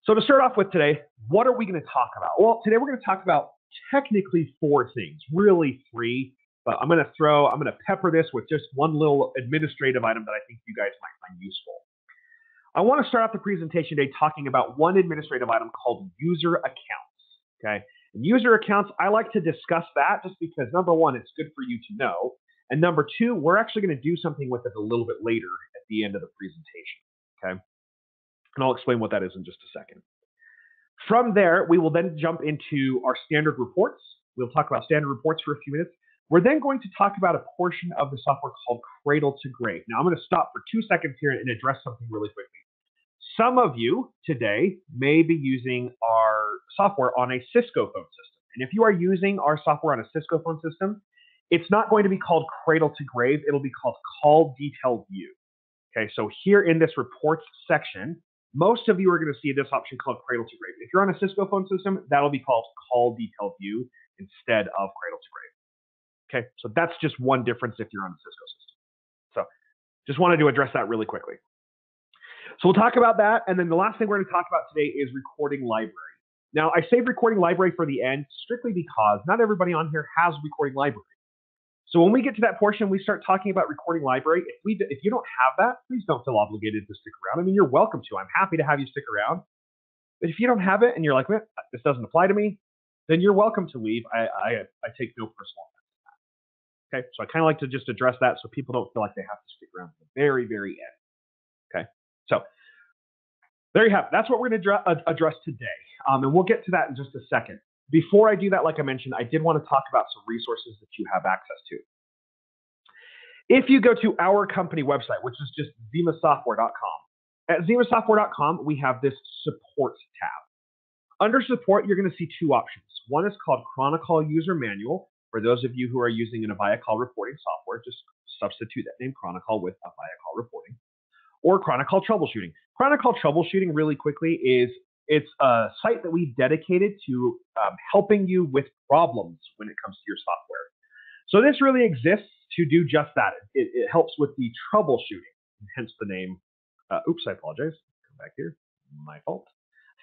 So to start off with today, what are we going to talk about? Well, today we're going to talk about technically four things, really three, but I'm going to pepper this with just one little administrative item that I think you guys might find useful. I want to start off the presentation today talking about one administrative item called user accounts. Okay, and user accounts, I like to discuss that just because number one, it's good for you to know, and number two, we're actually going to do something with it a little bit later at the end of the presentation. Okay, and I'll explain what that is in just a second. From there, we will then jump into our standard reports. We'll talk about standard reports for a few minutes. We're then going to talk about a portion of the software called Cradle to Grave. Now, I'm going to stop for 2 seconds here and address something really quickly. Some of you today may be using our software on a Cisco phone system. And if you are using our software on a Cisco phone system, it's not going to be called Cradle to Grave. It'll be called Call Detail View. Okay, so here in this reports section, most of you are going to see this option called Cradle to Grave. If you're on a Cisco phone system, that'll be called Call Detail View instead of Cradle to Grave. Okay, so that's just one difference if you're on a Cisco system. So just wanted to address that really quickly. So we'll talk about that, and then the last thing we're going to talk about today is recording library. Now, I saved recording library for the end strictly because not everybody on here has recording library. So when we get to that portion, we start talking about recording library. If you don't have that, please don't feel obligated to stick around. I mean, you're welcome to. I'm happy to have you stick around. But if you don't have it and you're like, man, this doesn't apply to me, then you're welcome to leave. I take no personal offense to that. Okay, so I kind of like to just address that so people don't feel like they have to stick around to the very, very end. Okay, so there you have it. That's what we're going to address today. And we'll get to that in just a second. Before I do that, like I mentioned, I did want to talk about some resources that you have access to. If you go to our company website, which is just ximasoftware.com, at ximasoftware.com, we have this support tab. Under support, you're going to see two options. One is called Chronicall User Manual. For those of you who are using an Avaya call reporting software, just substitute that name Chronicall with Avaya call reporting. Or Chronicall Troubleshooting. Chronicall Troubleshooting, really quickly, it's a site that we've dedicated to helping you with problems when it comes to your software. So this really exists to do just that. It helps with the troubleshooting, hence the name. Oops, I apologize. Come back here. My fault.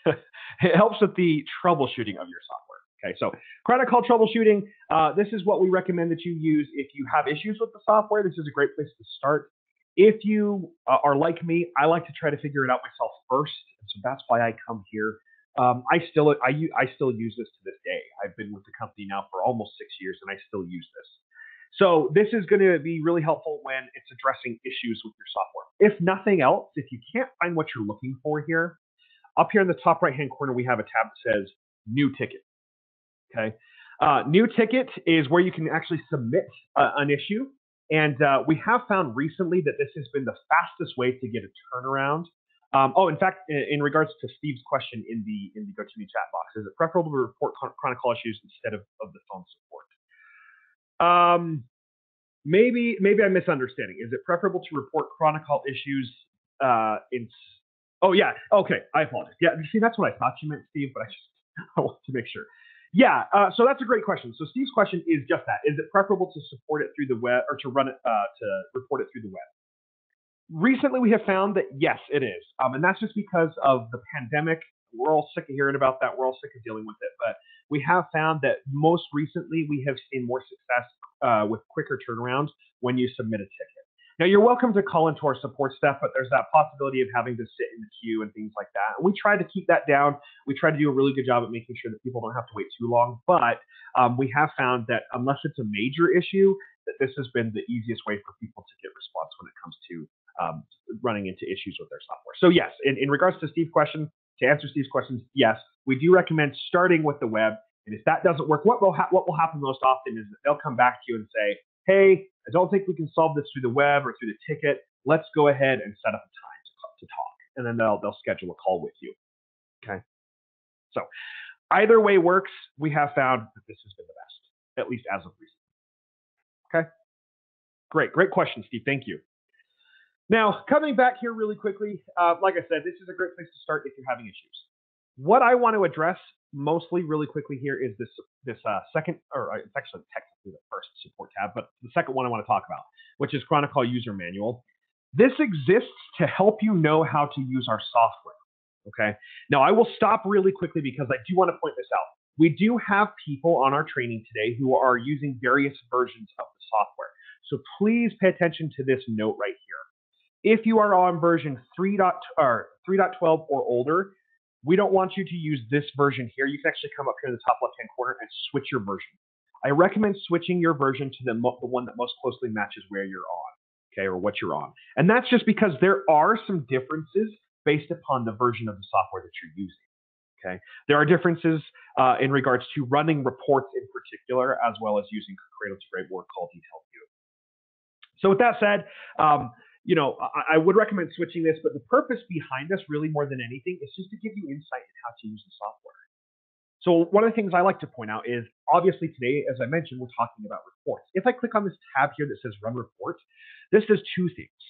It helps with the troubleshooting of your software. Okay, so Cradle troubleshooting, this is what we recommend that you use if you have issues with the software. This is a great place to start. If you are like me, I like to try to figure it out myself first, and so that's why I come here. I still use this to this day. I've been with the company now for almost 6 years, and I still use this. So this is going to be really helpful when it's addressing issues with your software. If nothing else, if you can't find what you're looking for here, up here in the top right-hand corner, we have a tab that says New Ticket. Okay, New Ticket is where you can actually submit an issue. And we have found recently that this has been the fastest way to get a turnaround. In fact, in regards to Steve's question in the GoToMe chat box, is it preferable to report Chronicall issues instead of the phone support? Maybe I'm misunderstanding. Is it preferable to report Chronicall issues Oh yeah, okay. I apologize. Yeah, see, that's what I thought you meant, Steve, but I want to make sure. Yeah, so that's a great question. So Steve's question is just that. Is it preferable to support it through the web or to run it, to report it through the web? Recently, we have found that yes, it is. And that's just because of the pandemic. We're all sick of hearing about that. We're all sick of dealing with it. But we have found that most recently, we have seen more success with quicker turnarounds when you submit a ticket. Now, you're welcome to call into our support staff, but there's that possibility of having to sit in the queue and things like that. And we try to keep that down. We try to do a really good job at making sure that people don't have to wait too long. But we have found that unless it's a major issue, that this has been the easiest way for people to get response when it comes to running into issues with their software. So yes, in regards to Steve's question, to answer Steve's questions, yes, we do recommend starting with the web. And if that doesn't work, what will happen most often is that they'll come back to you and say, hey, I don't think we can solve this through the web or through the ticket. Let's go ahead and set up a time to talk. And then they'll schedule a call with you. Okay. So either way works. We have found that this has been the best, at least as of recently. Okay. Great question, Steve. Thank you. Now, coming back here really quickly, like I said, this is a great place to start if you're having issues. What I want to address mostly really quickly here is this second, or it's actually technically the first support tab, but the second one I want to talk about, which is Chronicall User Manual. This exists to help you know how to use our software. Okay. Now I will stop really quickly because I do want to point this out. We do have people on our training today who are using various versions of the software. So please pay attention to this note right here. If you are on version 3.12 or older, we don't want you to use this version here. You can actually come up here in the top left-hand corner and switch your version. I recommend switching your version to the one that most closely matches where you're on, okay, or what you're on. And that's just because there are some differences based upon the version of the software that you're using. Okay, there are differences in regards to running reports in particular, as well as using Cradle to Grave or Call Detail View. So with that said, I would recommend switching this, but the purpose behind this, really more than anything, is just to give you insight in how to use the software. So one of the things I like to point out is, obviously today, as I mentioned, we're talking about reports. If I click on this tab here that says Run Report, this does two things.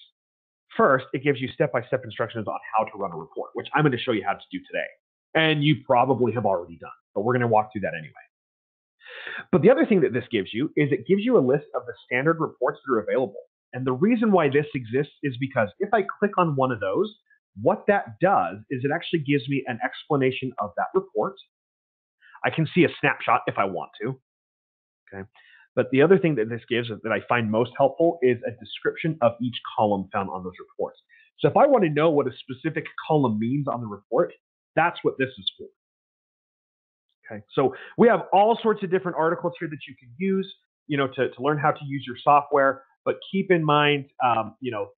First, it gives you step-by-step instructions on how to run a report, which I'm going to show you how to do today. And you probably have already done, but we're going to walk through that anyway. But the other thing that this gives you is it gives you a list of the standard reports that are available. And the reason why this exists is because if I click on one of those, what that does is it actually gives me an explanation of that report. I can see a snapshot if I want to. Okay. But the other thing that this gives that I find most helpful is a description of each column found on those reports. So if I want to know what a specific column means on the report, that's what this is for. Okay, so we have all sorts of different articles here that you can use, to learn how to use your software. But keep in mind,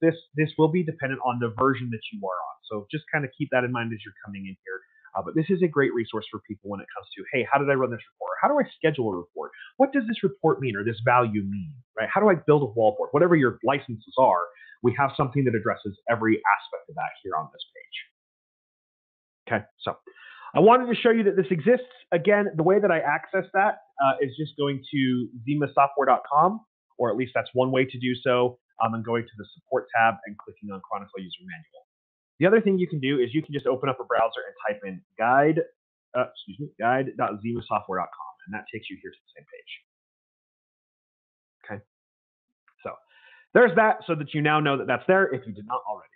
this will be dependent on the version that you are on. So just kind of keep that in mind as you're coming in here. But this is a great resource for people when it comes to, hey, how did I run this report? How do I schedule a report? What does this report mean or this value mean? Right? How do I build a wallboard? Whatever your licenses are, we have something that addresses every aspect of that here on this page. Okay, so I wanted to show you that this exists. Again, the way that I access that is just going to ximasoftware.com, or at least that's one way to do so, and going to the support tab and clicking on Chronicall User Manual. The other thing you can do is you can just open up a browser and type in guide.ximasoftware.com, and that takes you here to the same page. Okay, so there's that, so that you now know that that's there if you did not already.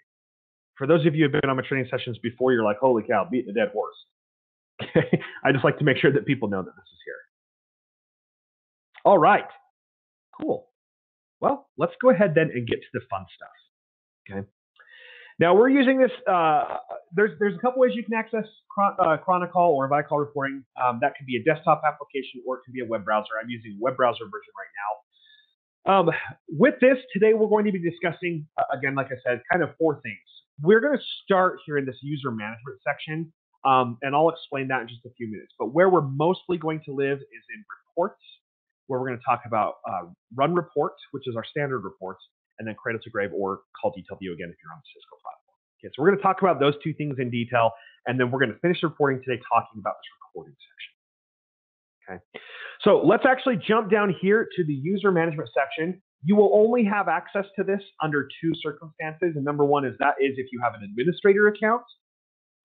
For those of you who have been on my training sessions before, you're like, holy cow, beating a dead horse. Okay, I just like to make sure that people know that this is here. All right, cool. Well, let's go ahead then and get to the fun stuff. Okay. Now we're using this. There's a couple ways you can access Chronicall or Vicall reporting. That could be a desktop application or it can be a web browser. I'm using a web browser version right now. With this, today we're going to be discussing, again, like I said, kind of four things. We're going to start here in this user management section, and I'll explain that in just a few minutes. But where we're mostly going to live is in reports, where we're going to talk about Run Report, which is our standard reports, and then Cradle to Grave or Call Detail View again if you're on the Cisco platform. Okay, so we're going to talk about those two things in detail, and then we're going to finish the reporting today talking about this recording section. Okay, so let's actually jump down here to the user management section. You will only have access to this under two circumstances, and number one is if you have an administrator account.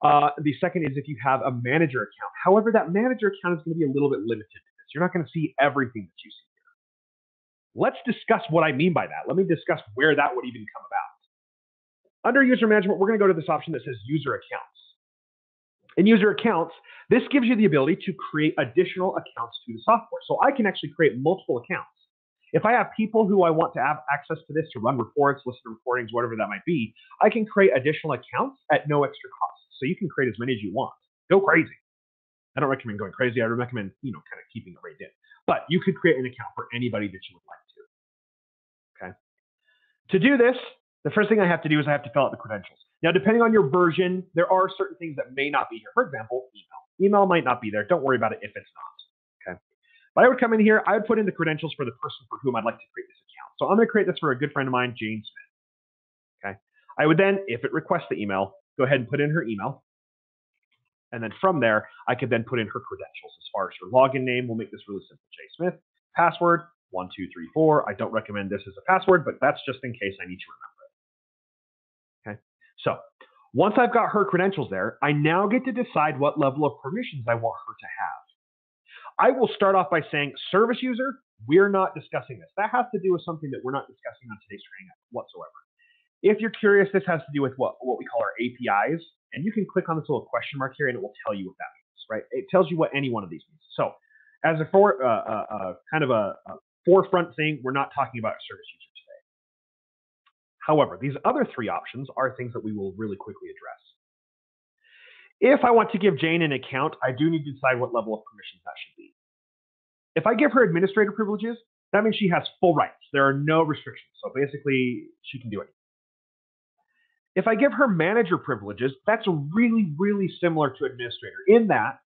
The second is if you have a manager account. However, that manager account is going to be a little bit limited to this. You're not going to see everything that you see here. Let's discuss what I mean by that. Let me discuss where that would even come about. Under user management, we're going to go to this option that says user accounts. In user accounts, this gives you the ability to create additional accounts to the software. So I can actually create multiple accounts. If I have people who I want to have access to this to run reports, listen to recordings, whatever that might be, I can create additional accounts at no extra cost. So you can create as many as you want. Go crazy. I don't recommend going crazy. I recommend, kind of keeping it reined in. But you could create an account for anybody that you would like to. Okay. To do this, the first thing I have to do is I have to fill out the credentials. Now, depending on your version, there are certain things that may not be here. For example, email. Email might not be there. Don't worry about it if it's not. Okay. But I would come in here. I would put in the credentials for the person for whom I'd like to create this account. So I'm going to create this for a good friend of mine, Jane Smith. Okay. I would then, if it requests the email, go ahead and put in her email. And then from there, I could then put in her credentials. As far as her login name, we'll make this really simple. J Smith. Password, 1234. I don't recommend this as a password, but that's just in case I need to remember it. Okay. So once I've got her credentials there, I now get to decide what level of permissions I want her to have. I will start off by saying, service user, we're not discussing this. That has to do with something that we're not discussing on today's training whatsoever. If you're curious, this has to do with what we call our APIs. And you can click on this little question mark here, and it will tell you what that means, right? It tells you what any one of these means. So as a kind of a forefront thing, we're not talking about a service user today. However, these other three options are things that we will really quickly address. If I want to give Jane an account, I do need to decide what level of permissions that should be. If I give her administrator privileges, that means she has full rights. There are no restrictions. So basically, she can do anything. If I give her manager privileges, that's really, really similar to administrator in that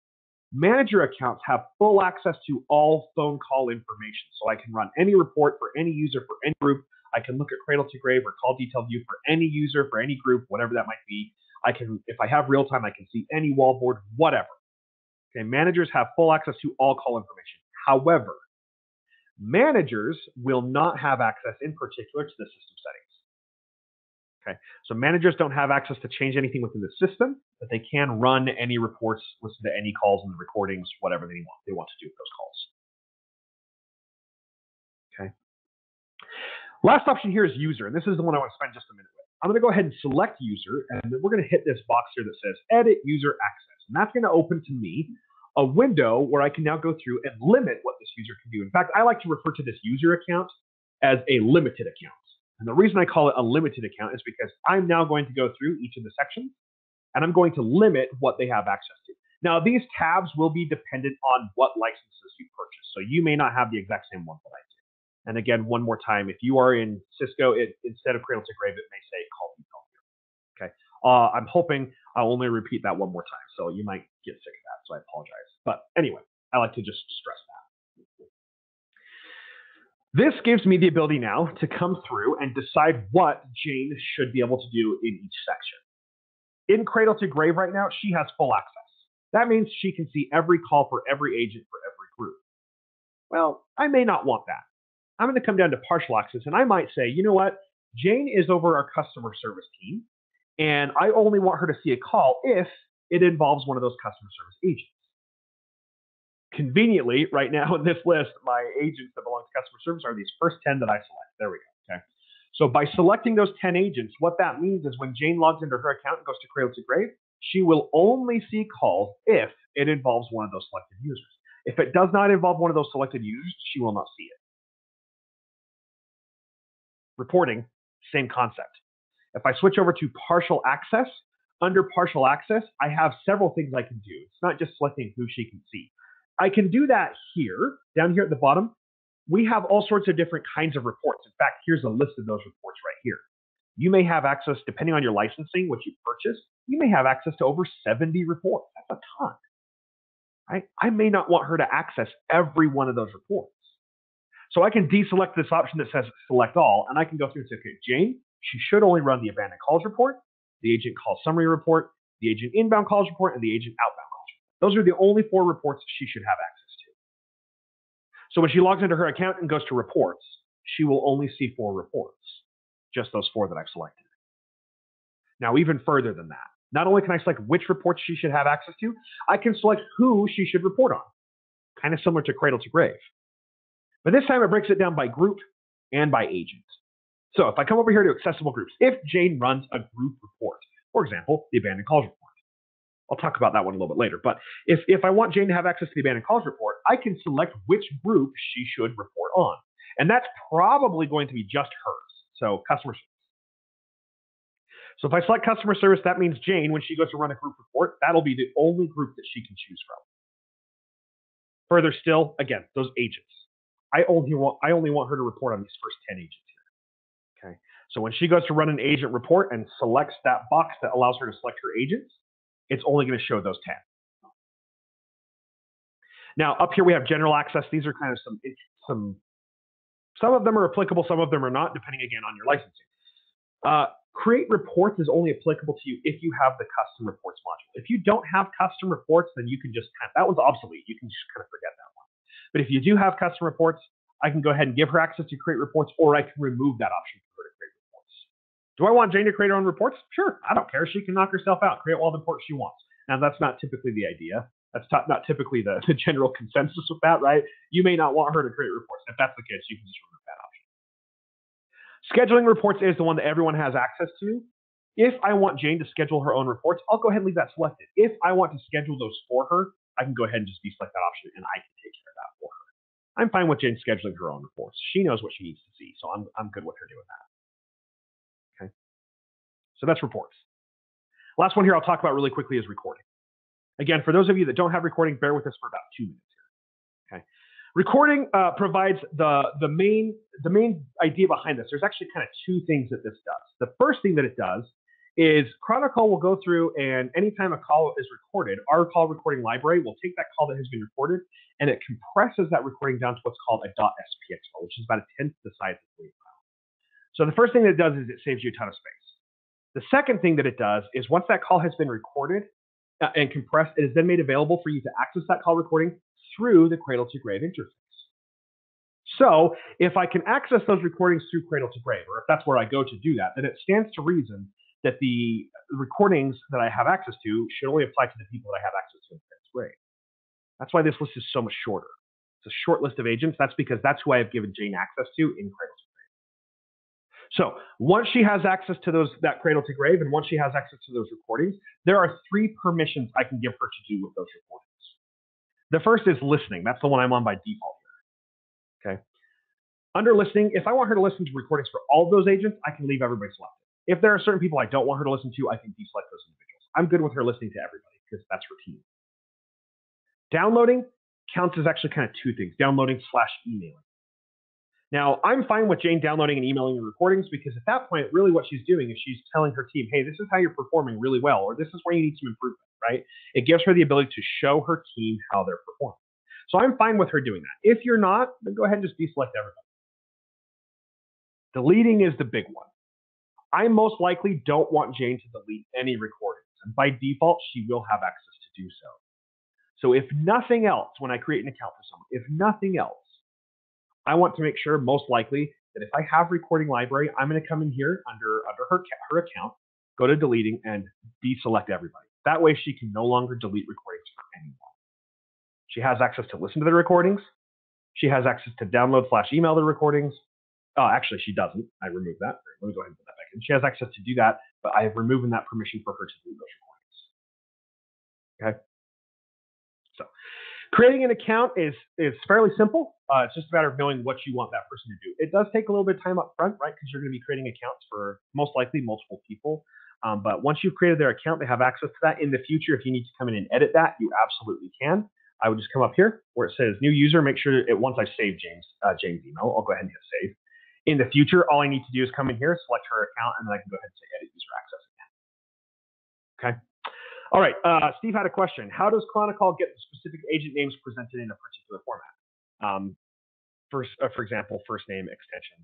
manager accounts have full access to all phone call information. So I can run any report for any user for any group. I can look at Cradle to Grave or call detail view for any user, for any group, whatever that might be. I can, if I have real time, I can see any wallboard, whatever. Okay, managers have full access to all call information. However, managers will not have access in particular to the system settings. Okay, so managers don't have access to change anything within the system, but they can run any reports, listen to any calls and the recordings, whatever they want to do with those calls. Okay. Last option here is user, and this is the one I want to spend just a minute with. I'm going to go ahead and select user, and then we're going to hit this box here that says edit user access, and that's going to open to me a window where I can now go through and limit what this user can do. In fact, I like to refer to this user account as a limited account. And the reason I call it a limited account is because I'm now going to go through each of the sections and I'm going to limit what they have access to. Now, these tabs will be dependent on what licenses you purchase. So you may not have the exact same one that I do. And again, one more time, if you are in Cisco, instead of Cradle to Grave, it may say call detail here. Okay. I'm hoping I'll only repeat that one more time. So you might get sick of that. So I apologize. But anyway, I like to just stress that. This gives me the ability now to come through and decide what Jane should be able to do in each section. In Cradle to Grave right now, she has full access. That means she can see every call for every agent for every group. Well, I may not want that. I'm going to come down to partial access, and I might say, you know what? Jane is over our customer service team, and I only want her to see a call if it involves one of those customer service agents. Conveniently, right now in this list, my agents that belong to customer service are these first 10 that I select. There we go. Okay. So by selecting those 10 agents, what that means is when Jane logs into her account and goes to Cradle to Grave, she will only see calls if it involves one of those selected users. If it does not involve one of those selected users, she will not see it. Reporting, same concept. If I switch over to partial access, under partial access, I have several things I can do. It's not just selecting who she can see. I can do that here, down here at the bottom. We have all sorts of different kinds of reports. In fact, here's a list of those reports right here. You may have access, depending on your licensing, what you purchase, you may have access to over 70 reports. That's a ton. Right? I may not want her to access every one of those reports. So I can deselect this option that says select all, and I can go through and say, okay, Jane, she should only run the abandoned calls report, the agent call summary report, the agent inbound calls report, and the agent outbound. Those are the only 4 reports she should have access to. So when she logs into her account and goes to reports, she will only see 4 reports, just those 4 that I've selected. Now, even further than that, not only can I select which reports she should have access to, I can select who she should report on, kind of similar to Cradle to Grave. But this time it breaks it down by group and by agent. So if I come over here to accessible groups, if Jane runs a group report, for example, the abandoned calls report, I'll talk about that one a little bit later. But if I want Jane to have access to the abandoned calls report, I can select which group she should report on. And that's probably going to be just hers. So customer service. So if I select customer service, that means Jane, when she goes to run a group report, that'll be the only group that she can choose from. Further still, again, those agents. I only want her to report on these first 10 agents here. Okay. So when she goes to run an agent report and selects that box that allows her to select her agents, it's only going to show those 10. Now, up here we have general access. These are kind of some of them are applicable, some of them are not, depending again on your licensing. Create reports is only applicable to you if you have the custom reports module. If you don't have custom reports, then you can just that one's obsolete. You can just kind of forget that one. But if you do have custom reports, I can go ahead and give her access to create reports, or I can remove that option for her to create reports. Do I want Jane to create her own reports? Sure, I don't care. She can knock herself out, create all the reports she wants. Now, that's not typically the idea. That's not typically the general consensus with that, right? You may not want her to create reports. If that's the case, you can just remove that option. Scheduling reports is the one that everyone has access to. If I want Jane to schedule her own reports, I'll go ahead and leave that selected. If I want to schedule those for her, I can go ahead and just deselect that option and I can take care of that for her. I'm fine with Jane scheduling her own reports. She knows what she needs to see, so I'm good with her doing that. Okay. So that's reports. Last one here I'll talk about really quickly is recording. Again, for those of you that don't have recording, bear with us for about 2 minutes here. Okay. Recording provides the main idea behind this. There's actually kind of 2 things that this does. The first thing that it does is Chronicle will go through, and anytime a call is recorded, our call recording library will take that call that has been recorded and it compresses that recording down to what's called a .spx file, which is about 1/10 the size of the WAV file. So the first thing that it does is it saves you a ton of space. The second thing that it does is once that call has been recorded and compressed, it is then made available for you to access that call recording through the Cradle to Grave interface. So if I can access those recordings through Cradle to Grave, or if that's where I go to do that, then it stands to reason that the recordings that I have access to should only apply to the people that I have access to in Cradle to Grave. That's why this list is so much shorter. It's a short list of agents. That's because that's who I have given Jane access to in Cradle to Grave. So once she has access to that Cradle to Grave, and once she has access to those recordings, there are 3 permissions I can give her to do with those recordings. The first is listening. That's the one I'm on by default here. Okay. Under listening, if I want her to listen to recordings for all of those agents, I can leave everybody selected. If there are certain people I don't want her to listen to, I can deselect those individuals. I'm good with her listening to everybody because that's routine. Downloading counts as actually kind of 2 things, downloading/emailing. Now, I'm fine with Jane downloading and emailing the recordings because at that point, really what she's doing is she's telling her team, hey, this is how you're performing really well, or this is where you need some improvement, right? It gives her the ability to show her team how they're performing. So I'm fine with her doing that. If you're not, then go ahead and just deselect everybody. Deleting is the big one. I most likely don't want Jane to delete any recordings. And by default, she will have access to do so. So if nothing else, when I create an account for someone, if nothing else, I want to make sure most likely that if I have recording library, I'm going to come in here under her account, go to deleting and deselect everybody. That way she can no longer delete recordings for anyone. She has access to listen to the recordings. She has access to download/email the recordings. Actually, she doesn't. I removed that. Let me go ahead and put that back in. She has access to do that, but I have removed that permission for her to delete those recordings. Okay. So creating an account is fairly simple. It's just a matter of knowing what you want that person to do. It does take a little bit of time up front, right? Because you're going to be creating accounts for most likely multiple people. But once you've created their account, they have access to that. In the future, if you need to come in and edit that, you absolutely can. I would just come up here where it says new user, make sure once I save Jane's email, I'll go ahead and hit save. In the future, all I need to do is come in here, select her account, and then I can go ahead and say edit user access again. Okay. All right. Steve had a question. How does Chronicall get the specific agent names presented in a particular format? For example, first name extension.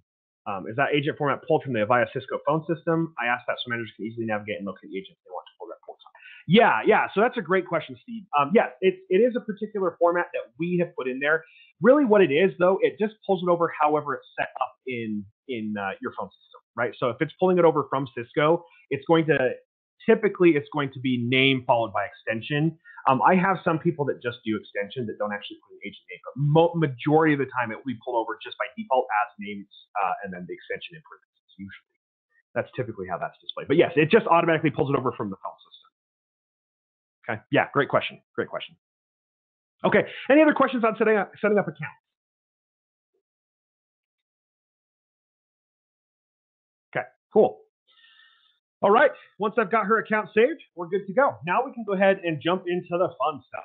Is that agent format pulled from the Avaya Cisco phone system? I asked that so managers can easily navigate and locate the agents they want to pull reports on. Yeah. So that's a great question, Steve. Yes, it is a particular format that we have put in there. Really what it is, though, it just pulls it over however it's set up in your phone system, right? So if it's pulling it over from Cisco, typically it's going to be name followed by extension. I have some people that just do extension that don't actually put an agent name, but majority of the time it will be pulled over just by default as names and then the extension in parentheses usually. That's typically how that's displayed. But yes, it just automatically pulls it over from the phone system. Okay. Yeah, great question. Great question. Okay. Any other questions on setting up accounts? Okay, cool. All right. Once I've got her account saved, we're good to go. Now we can go ahead and jump into the fun stuff.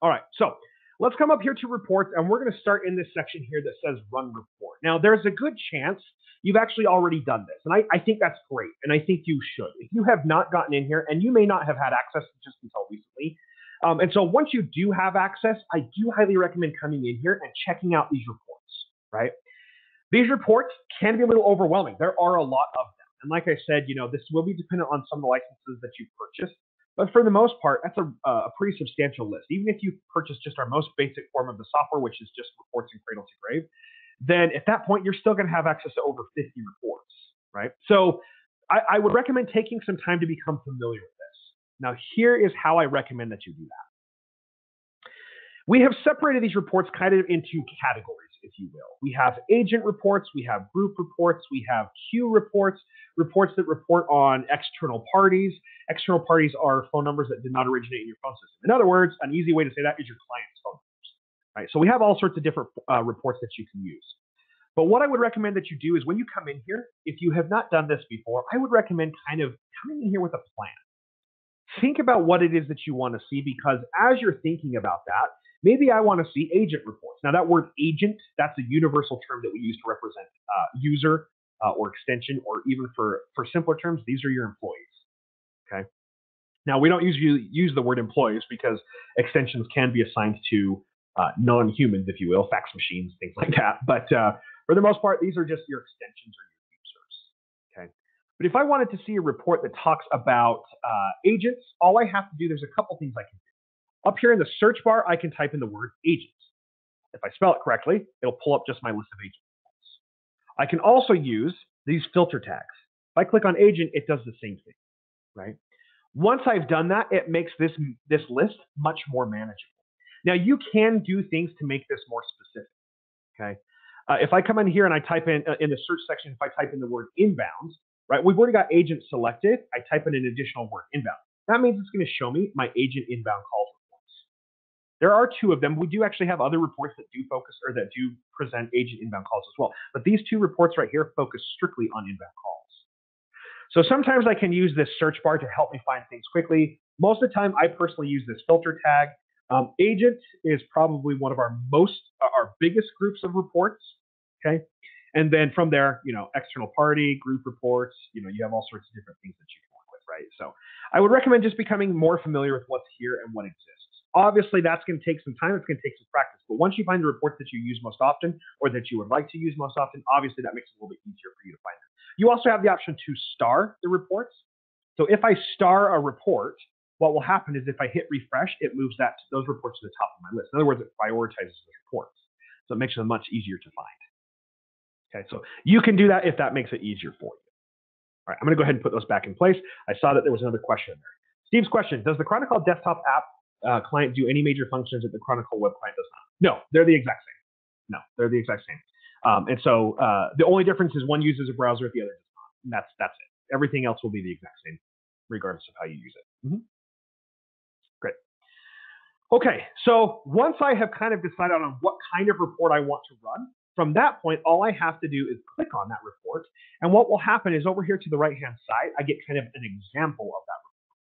All right. So let's come up here to reports, and we're going to start in this section here that says run report. Now, there's a good chance you've actually already done this, and I think that's great, and I think you should. If you have not gotten in here, and you may not have had access just until recently, and so once you do have access, I do highly recommend coming in here and checking out these reports, right? These reports can be a little overwhelming. There are a lot of them. And like I said, this will be dependent on some of the licenses that you purchased. But for the most part, that's a pretty substantial list. Even if you purchase just our most basic form of the software, which is just reports in Cradle to Grave, then at that point, you're still going to have access to over 50 reports, right? So I would recommend taking some time to become familiar with this. Now, here is how I recommend that you do that. We have separated these reports kind of into categories, if you will. We have agent reports, we have group reports, we have queue reports, reports that report on external parties. External parties are phone numbers that did not originate in your phone system. In other words, an easy way to say that is your client's phone numbers. Right? So we have all sorts of different reports that you can use. But what I would recommend that you do is when you come in here, if you have not done this before, I would recommend kind of coming in here with a plan. Think about what it is that you want to see, because as you're thinking about that, maybe I want to see agent reports. Now that word agent, that's a universal term that we use to represent user or extension, or even for simpler terms, these are your employees. Okay. Now we don't usually use the word employees because extensions can be assigned to non-humans, if you will, fax machines, things like that. But for the most part, these are just your extensions or your users. Okay. But if I wanted to see a report that talks about agents, all I have to do, there's a couple things I can do. Up here in the search bar, I can type in the word agents. If I spell it correctly, it'll pull up just my list of agents. I can also use these filter tags. If I click on agent, it does the same thing, right? Once I've done that, it makes this list much more manageable. Now, you can do things to make this more specific, okay? If I come in here and I type in the search section, if I type in the word inbound, right, we've already got agent selected. I type in an additional word, inbound. That means it's going to show me my agent inbound calls reports. There are two of them. We do actually have other reports that do focus or that do present agent inbound calls as well. But these two reports right here focus strictly on inbound calls. So sometimes I can use this search bar to help me find things quickly. Most of the time, I personally use this filter tag. Agent is probably one of our biggest groups of reports. Okay. And then from there, external party, group reports, you have all sorts of different things that you can work with, right? So I would recommend just becoming more familiar with what's here and what exists. Obviously, that's going to take some time. It's going to take some practice. But once you find the reports that you use most often or that you would like to use most often, obviously that makes it a little bit easier for you to find them. You also have the option to star the reports. So if I star a report, what will happen is if I hit refresh, it moves those reports to the top of my list. In other words, it prioritizes those reports. So it makes them much easier to find. Okay, so you can do that if that makes it easier for you. All right, I'm going to go ahead and put those back in place. I saw that there was another question there. Steve's question, does the Chronicall desktop app client do any major functions that the Chronicall web client does not? No, they're the exact same. No, they're the exact same. And so the only difference is one uses a browser, the other does not. And that's it. Everything else will be the exact same, regardless of how you use it. Great. Okay, so once I have kind of decided on what kind of report I want to run, from that point, all I have to do is click on that report. And what will happen is over here to the right-hand side, I get kind of an example of that report.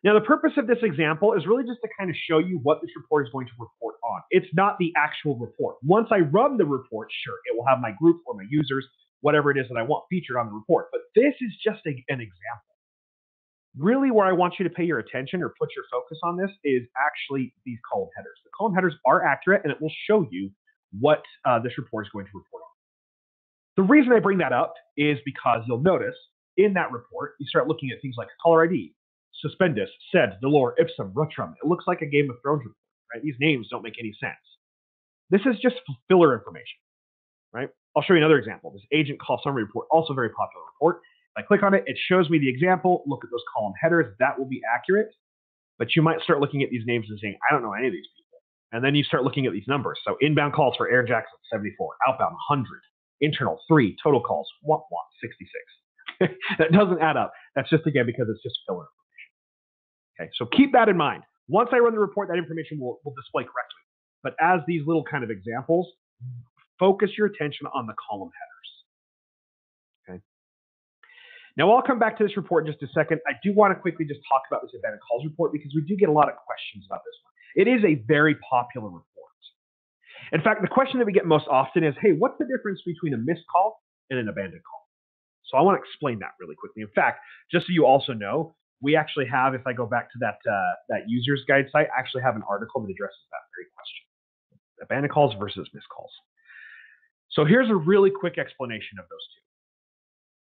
Now, the purpose of this example is really just to kind of show you what this report is going to report on. It's not the actual report. Once I run the report, sure, it will have my group or my users, whatever it is that I want featured on the report. But this is just an example. Really, where I want you to pay your attention or put your focus on this is actually these column headers. The column headers are accurate, and it will show you what this report is going to report on. The reason I bring that up is because you'll notice in that report, you start looking at things like caller ID, suspendus, sed, dolor, ipsum, rutrum. It looks like a Game of Thrones report, right? These names don't make any sense. This is just filler information, right? I'll show you another example. This agent call summary report, also a very popular report. If I click on it, it shows me the example. Look at those column headers. That will be accurate. But you might start looking at these names and saying, I don't know any of these people. And then you start looking at these numbers. So inbound calls for Aaron Jackson, 74. Outbound, 100. Internal, 3. Total calls, 66. That doesn't add up. That's just, again, because it's just filler information. Okay, so keep that in mind. Once I run the report, that information will display correctly. But as these little kind of examples, focus your attention on the column headers. Okay. Now, I'll come back to this report in just a second. I do want to quickly just talk about this abandoned calls report because we do get a lot of questions about this one. It is a very popular report. In fact, the question that we get most often is, hey, what's the difference between a missed call and an abandoned call? So I want to explain that really quickly. In fact, just so you also know, we actually have, if I go back to that user's guide site, I actually have an article that addresses that very question. Abandoned calls versus missed calls. So here's a really quick explanation of those two.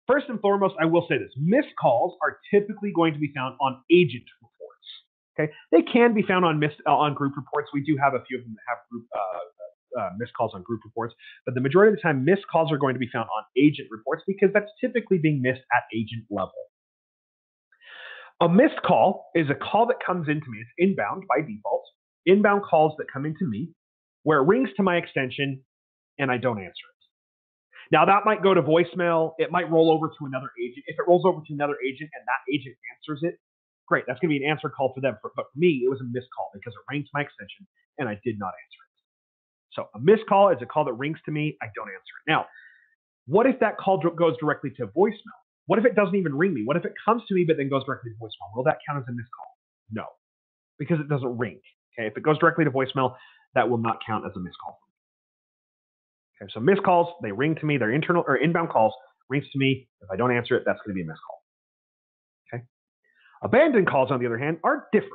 First and foremost, I will say this. Missed calls are typically going to be found on agent reports. Okay, they can be found on group reports. We do have a few of them that have group missed calls on group reports, but the majority of the time, missed calls are going to be found on agent reports because that's typically being missed at agent level. A missed call is a call that comes into me. It's inbound by default. inbound calls that come into me where it rings to my extension and I don't answer it. Now, that might go to voicemail. It might roll over to another agent. If it rolls over to another agent and that agent answers it, great. That's going to be an answer call for them. But for me, it was a missed call because it rang to my extension and I did not answer it. So a missed call is a call that rings to me. I don't answer it. Now, what if that call goes directly to voicemail? What if it doesn't even ring me? What if it comes to me but then goes directly to voicemail? Will that count as a missed call? No, because it doesn't ring. Okay, if it goes directly to voicemail, that will not count as a missed call. Okay, so missed calls, they ring to me. They're internal or inbound calls, rings to me. If I don't answer it, that's going to be a missed call. Okay. Abandoned calls, on the other hand, are different.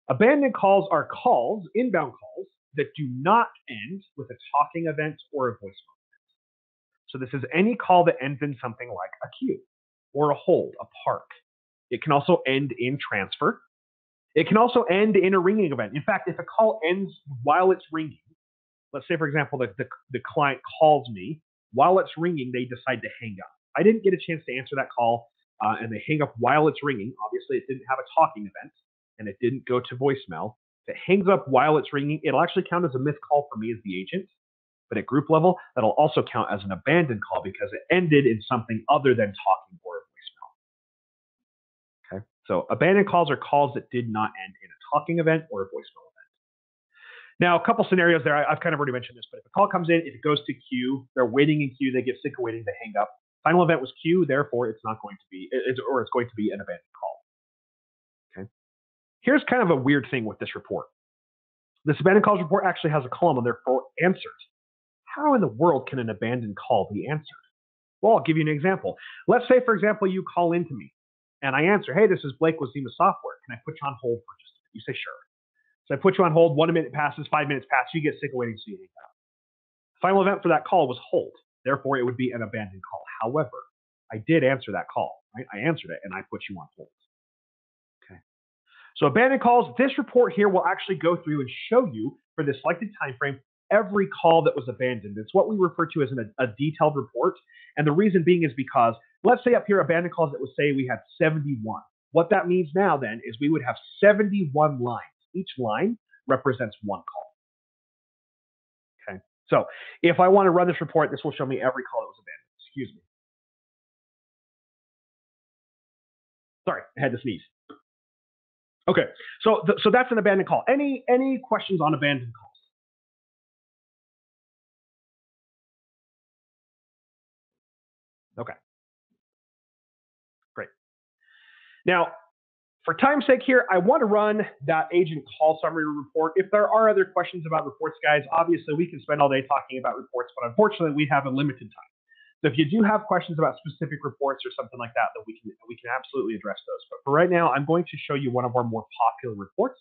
Abandoned calls are calls, inbound calls, that do not end with a talking event or a voicemail. So this is any call that ends in something like a queue or a hold, a park. It can also end in transfer. It can also end in a ringing event. In fact, if a call ends while it's ringing, let's say, for example, the client calls me. While it's ringing, they decide to hang up. I didn't get a chance to answer that call, and they hang up while it's ringing. Obviously, it didn't have a talking event, and it didn't go to voicemail. If it hangs up while it's ringing, it'll actually count as a missed call for me as the agent. But at group level, that'll also count as an abandoned call because it ended in something other than talking or a voicemail. Okay, so abandoned calls are calls that did not end in a talking event or a voicemail event. Now, a couple scenarios there. I've kind of already mentioned this, but if a call comes in, if it goes to queue, they're waiting in queue, they get sick of waiting, they hang up. Final event was queue, therefore it's not going to be, it's going to be an abandoned call. Okay. Here's kind of a weird thing with this report. This abandoned calls report actually has a column on there for answered. How in the world can an abandoned call be answered? Well, I'll give you an example. Let's say, for example, you call into me and I answer, hey, this is Blake with Xima Software. Can I put you on hold for just a minute? You say, sure. So I put you on hold, 1 minute passes, 5 minutes pass, you get sick of waiting, so you hang up. Final event for that call was hold. Therefore, it would be an abandoned call. However, I did answer that call, right? I answered it and I put you on hold. Okay. So abandoned calls, this report here will actually go through and show you for the selected time frame every call that was abandoned. It's what we refer to as a detailed report. And the reason being is because, let's say up here, abandoned calls that would say we had 71. What that means now then is we would have 71 lines. Each line represents one call. Okay. So if I want to run this report, this will show me every call that was abandoned. Excuse me. Sorry, I had to sneeze. Okay. So that's an abandoned call. Any questions on abandoned calls? Okay. Great. Now, for time's sake here, I want to run that agent call summary report. If there are other questions about reports, guys, obviously we can spend all day talking about reports, but unfortunately we have a limited time. So if you do have questions about specific reports or something like that, then we can absolutely address those. But for right now, I'm going to show you one of our more popular reports.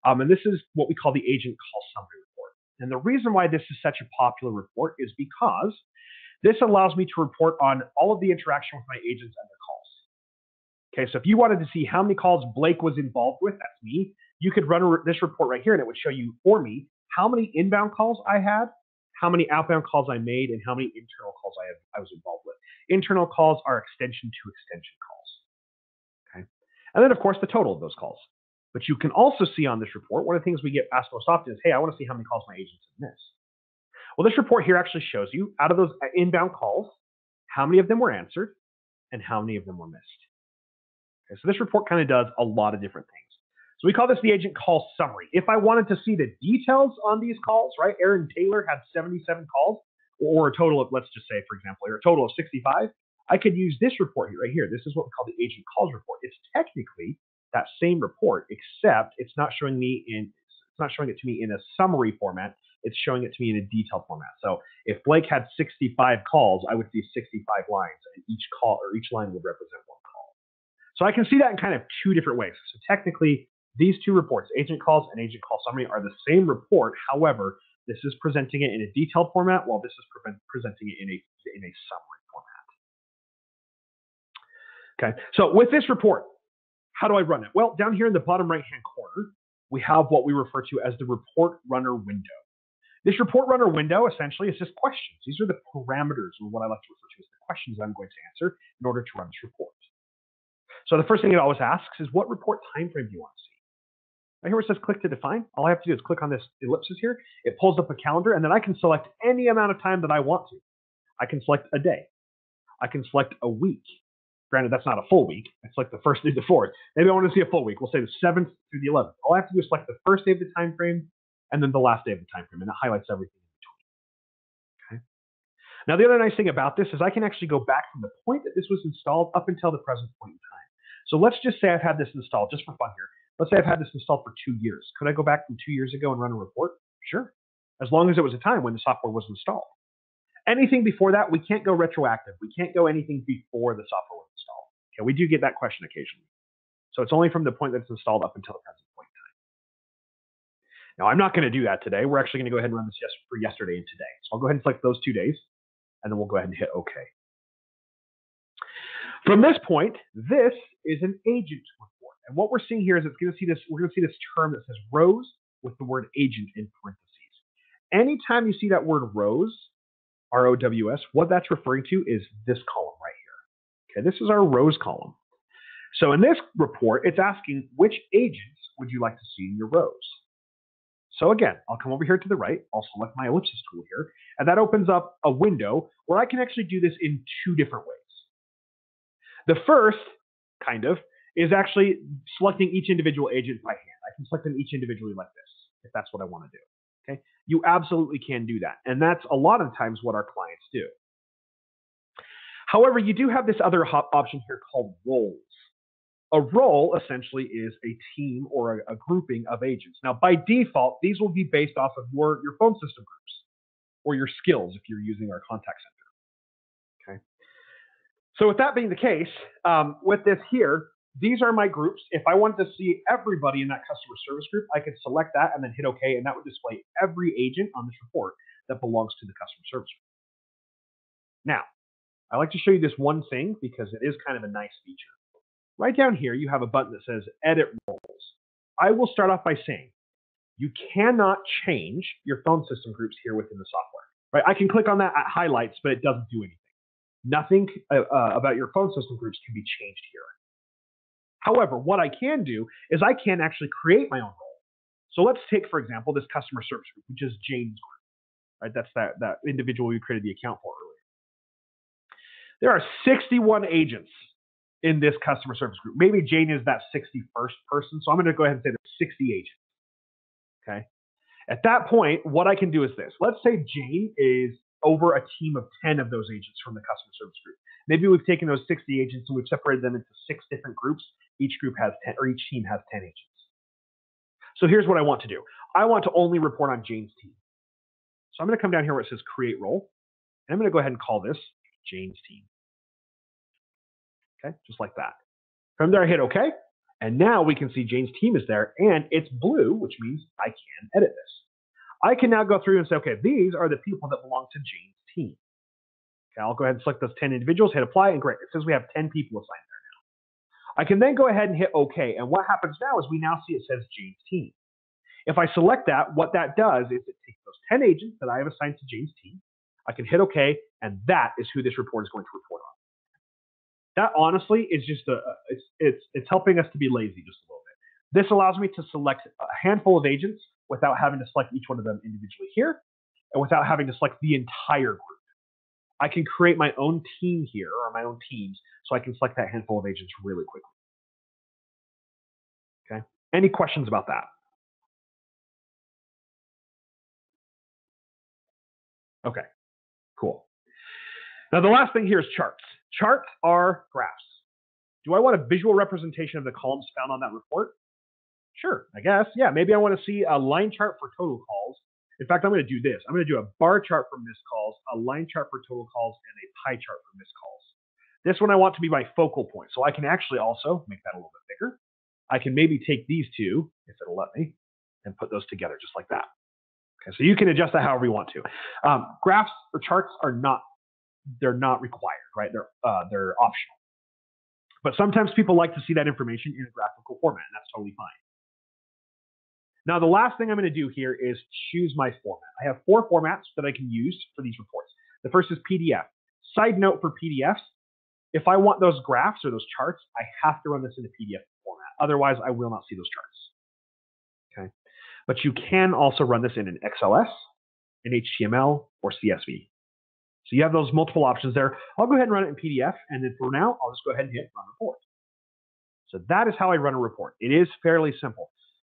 And this is what we call the agent call summary report. And the reason why this is such a popular report is because this allows me to report on all of the interaction with my agents and their calls. Okay, so if you wanted to see how many calls Blake was involved with, that's me, you could run this report right here and it would show you for me how many inbound calls I had, how many outbound calls I made, and how many internal calls I was involved with. Internal calls are extension to extension calls. Okay, and then of course the total of those calls. But you can also see on this report, one of the things we get asked most often is, hey, I want to see how many calls my agents have missed. Well, this report here actually shows you out of those inbound calls, how many of them were answered and how many of them were missed. Okay, so this report kind of does a lot of different things. So we call this the agent call summary. If I wanted to see the details on these calls, right? Aaron Taylor had 77 calls, or a total of, let's just say, for example, or a total of 65. I could use this report here, right here. This is what we call the agent calls report. It's technically that same report, except it's not showing it to me in a summary format. It's showing it to me in a detailed format. So if Blake had 65 calls, I would see 65 lines, and each call or each line would represent one call. So I can see that in kind of two different ways. So technically, these two reports, agent calls and agent call summary, are the same report. However, this is presenting it in a detailed format, while this is presenting it in a summary format. Okay, so with this report, how do I run it? Well, down here in the bottom right-hand corner, we have what we refer to as the report runner window. This report runner window essentially is just questions. These are the parameters, or what I like to refer to as the questions I'm going to answer in order to run this report. So the first thing it always asks is, what report time frame do you want to see? Right here where it says click to define, all I have to do is click on this ellipsis here. It pulls up a calendar, and then I can select any amount of time that I want to. I can select a day. I can select a week. Granted, that's not a full week. It's like the first through the fourth. Maybe I want to see a full week. We'll say the 7th through the 11th. All I have to do is select the first day of the time frame and then the last day of the time frame, and it highlights everything in between. Okay. Now, the other nice thing about this is I can actually go back from the point that this was installed up until the present point in time. So let's just say I've had this installed, just for fun here. Let's say I've had this installed for 2 years. Could I go back from 2 years ago and run a report? Sure. As long as it was a time when the software was installed. Anything before that, we can't go retroactive. We can't go anything before the software was installed. Okay, we do get that question occasionally. So it's only from the point that it's installed up until the present point in time. Now, I'm not going to do that today. We're actually going to go ahead and run this for yesterday and today. So I'll go ahead and select those 2 days, and then we'll go ahead and hit OK. From this point, this is an agent report. And what we're seeing here is we're going to see this term that says rows with the word agent in parentheses. Anytime you see that word rows, ROWS, what that's referring to is this column right here. Okay, this is our rows column. So in this report, it's asking which agents would you like to see in your rows. So again, I'll come over here to the right. I'll select my ellipsis tool here, and that opens up a window where I can actually do this in 2 different ways. The first, kind of, is actually selecting each individual agent by hand. I can select them each individually like this, if that's what I want to do. Okay, you absolutely can do that, and that's a lot of times what our clients do. However, you do have this other option here called roles. A role essentially is a team or a grouping of agents. Now, by default, these will be based off of your phone system groups or your skills if you're using our contact center. Okay. So with that being the case, with this here, these are my groups. If I wanted to see everybody in that customer service group, I could select that and then hit OK, and that would display every agent on this report that belongs to the customer service group. Now, I like to show you this one thing because it is kind of a nice feature. Right down here, you have a button that says Edit Roles. I will start off by saying you cannot change your phone system groups here within the software. Right? I can click on that at highlights, but it doesn't do anything. Nothing about your phone system groups can be changed here. However, what I can do is I can actually create my own role. So let's take, for example, this customer service group, which is Jane's group. Right? That's that individual we created the account for earlier. There are 61 agents in this customer service group. Maybe Jane is that 61st person, so I'm going to go ahead and say there's 60 agents. Okay. At that point, what I can do is this. Let's say Jane is over a team of 10 of those agents from the customer service group. Maybe we've taken those 60 agents and we've separated them into 6 different groups. Each group has 10, or each team has 10 agents. So here's what I want to do. I want to only report on Jane's team. So I'm going to come down here where it says Create Role, and I'm going to go ahead and call this Jane's team. Okay, just like that. From there, I hit OK, and now we can see Jane's team is there, and it's blue, which means I can edit this. I can now go through and say, okay, these are the people that belong to Jane's team. Okay, I'll go ahead and select those 10 individuals, hit Apply, and great. It says we have 10 people assigned there now. I can then go ahead and hit OK, and what happens now is we now see it says Jane's team. If I select that, what that does is it takes those 10 agents that I have assigned to Jane's team. I can hit OK, and that is who this report is going to report on. That honestly is just it's helping us to be lazy just a little bit. This allows me to select a handful of agents without having to select each one of them individually here, and without having to select the entire group. I can create my own team here, or my own teams, so I can select that handful of agents really quickly. Okay. Any questions about that? Okay. Cool. Now the last thing here is charts. Charts are graphs. Do I want a visual representation of the columns found on that report? Sure, I guess. Yeah, maybe I want to see a line chart for total calls. In fact, I'm going to do this. I'm going to do a bar chart for missed calls, a line chart for total calls, and a pie chart for missed calls. This one I want to be my focal point, so I can actually also make that a little bit bigger. I can maybe take these two, if it'll let me, and put those together just like that. Okay, so you can adjust that however you want to. Graphs or charts are not required, right? They're optional. But sometimes people like to see that information in a graphical format, and that's totally fine. Now, the last thing I'm going to do here is choose my format. I have 4 formats that I can use for these reports. The first is PDF. Side note for PDFs, if I want those graphs or those charts, I have to run this in a PDF format. Otherwise, I will not see those charts. But you can also run this in an XLS, an HTML, or CSV. So you have those multiple options there. I'll go ahead and run it in PDF, and then for now, I'll just go ahead and hit Run Report. So that is how I run a report. It is fairly simple.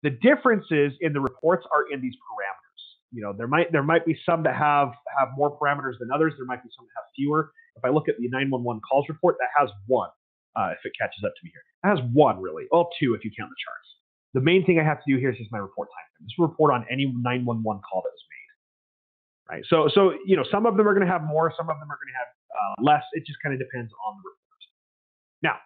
The differences in the reports are in these parameters. You know, there might be some that have more parameters than others. There might be some that have fewer. If I look at the 911 calls report, that has one, if it catches up to me here. It has one, really. Well, two if you count the charts. The main thing I have to do here is just my report time. Just report on any 911 call that was made. Right. So you know, some of them are going to have more, some of them are going to have less. It just kind of depends on the report. Now,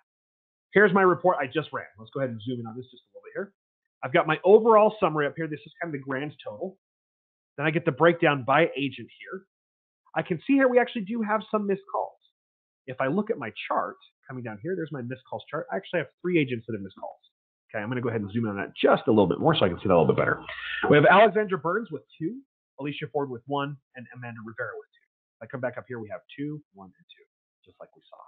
here's my report I just ran. Let's go ahead and zoom in on this just a little bit here. I've got my overall summary up here. This is kind of the grand total. Then I get the breakdown by agent here. I can see here we actually do have some missed calls. If I look at my chart coming down here, there's my missed calls chart. I actually have 3 agents that have missed calls. Okay, I'm going to go ahead and zoom in on that just a little bit more so I can see that a little bit better. We have Alexandra Burns with 2, Alicia Ford with 1, and Amanda Rivera with 2. If I come back up here, we have 2, 1, and 2, just like we saw.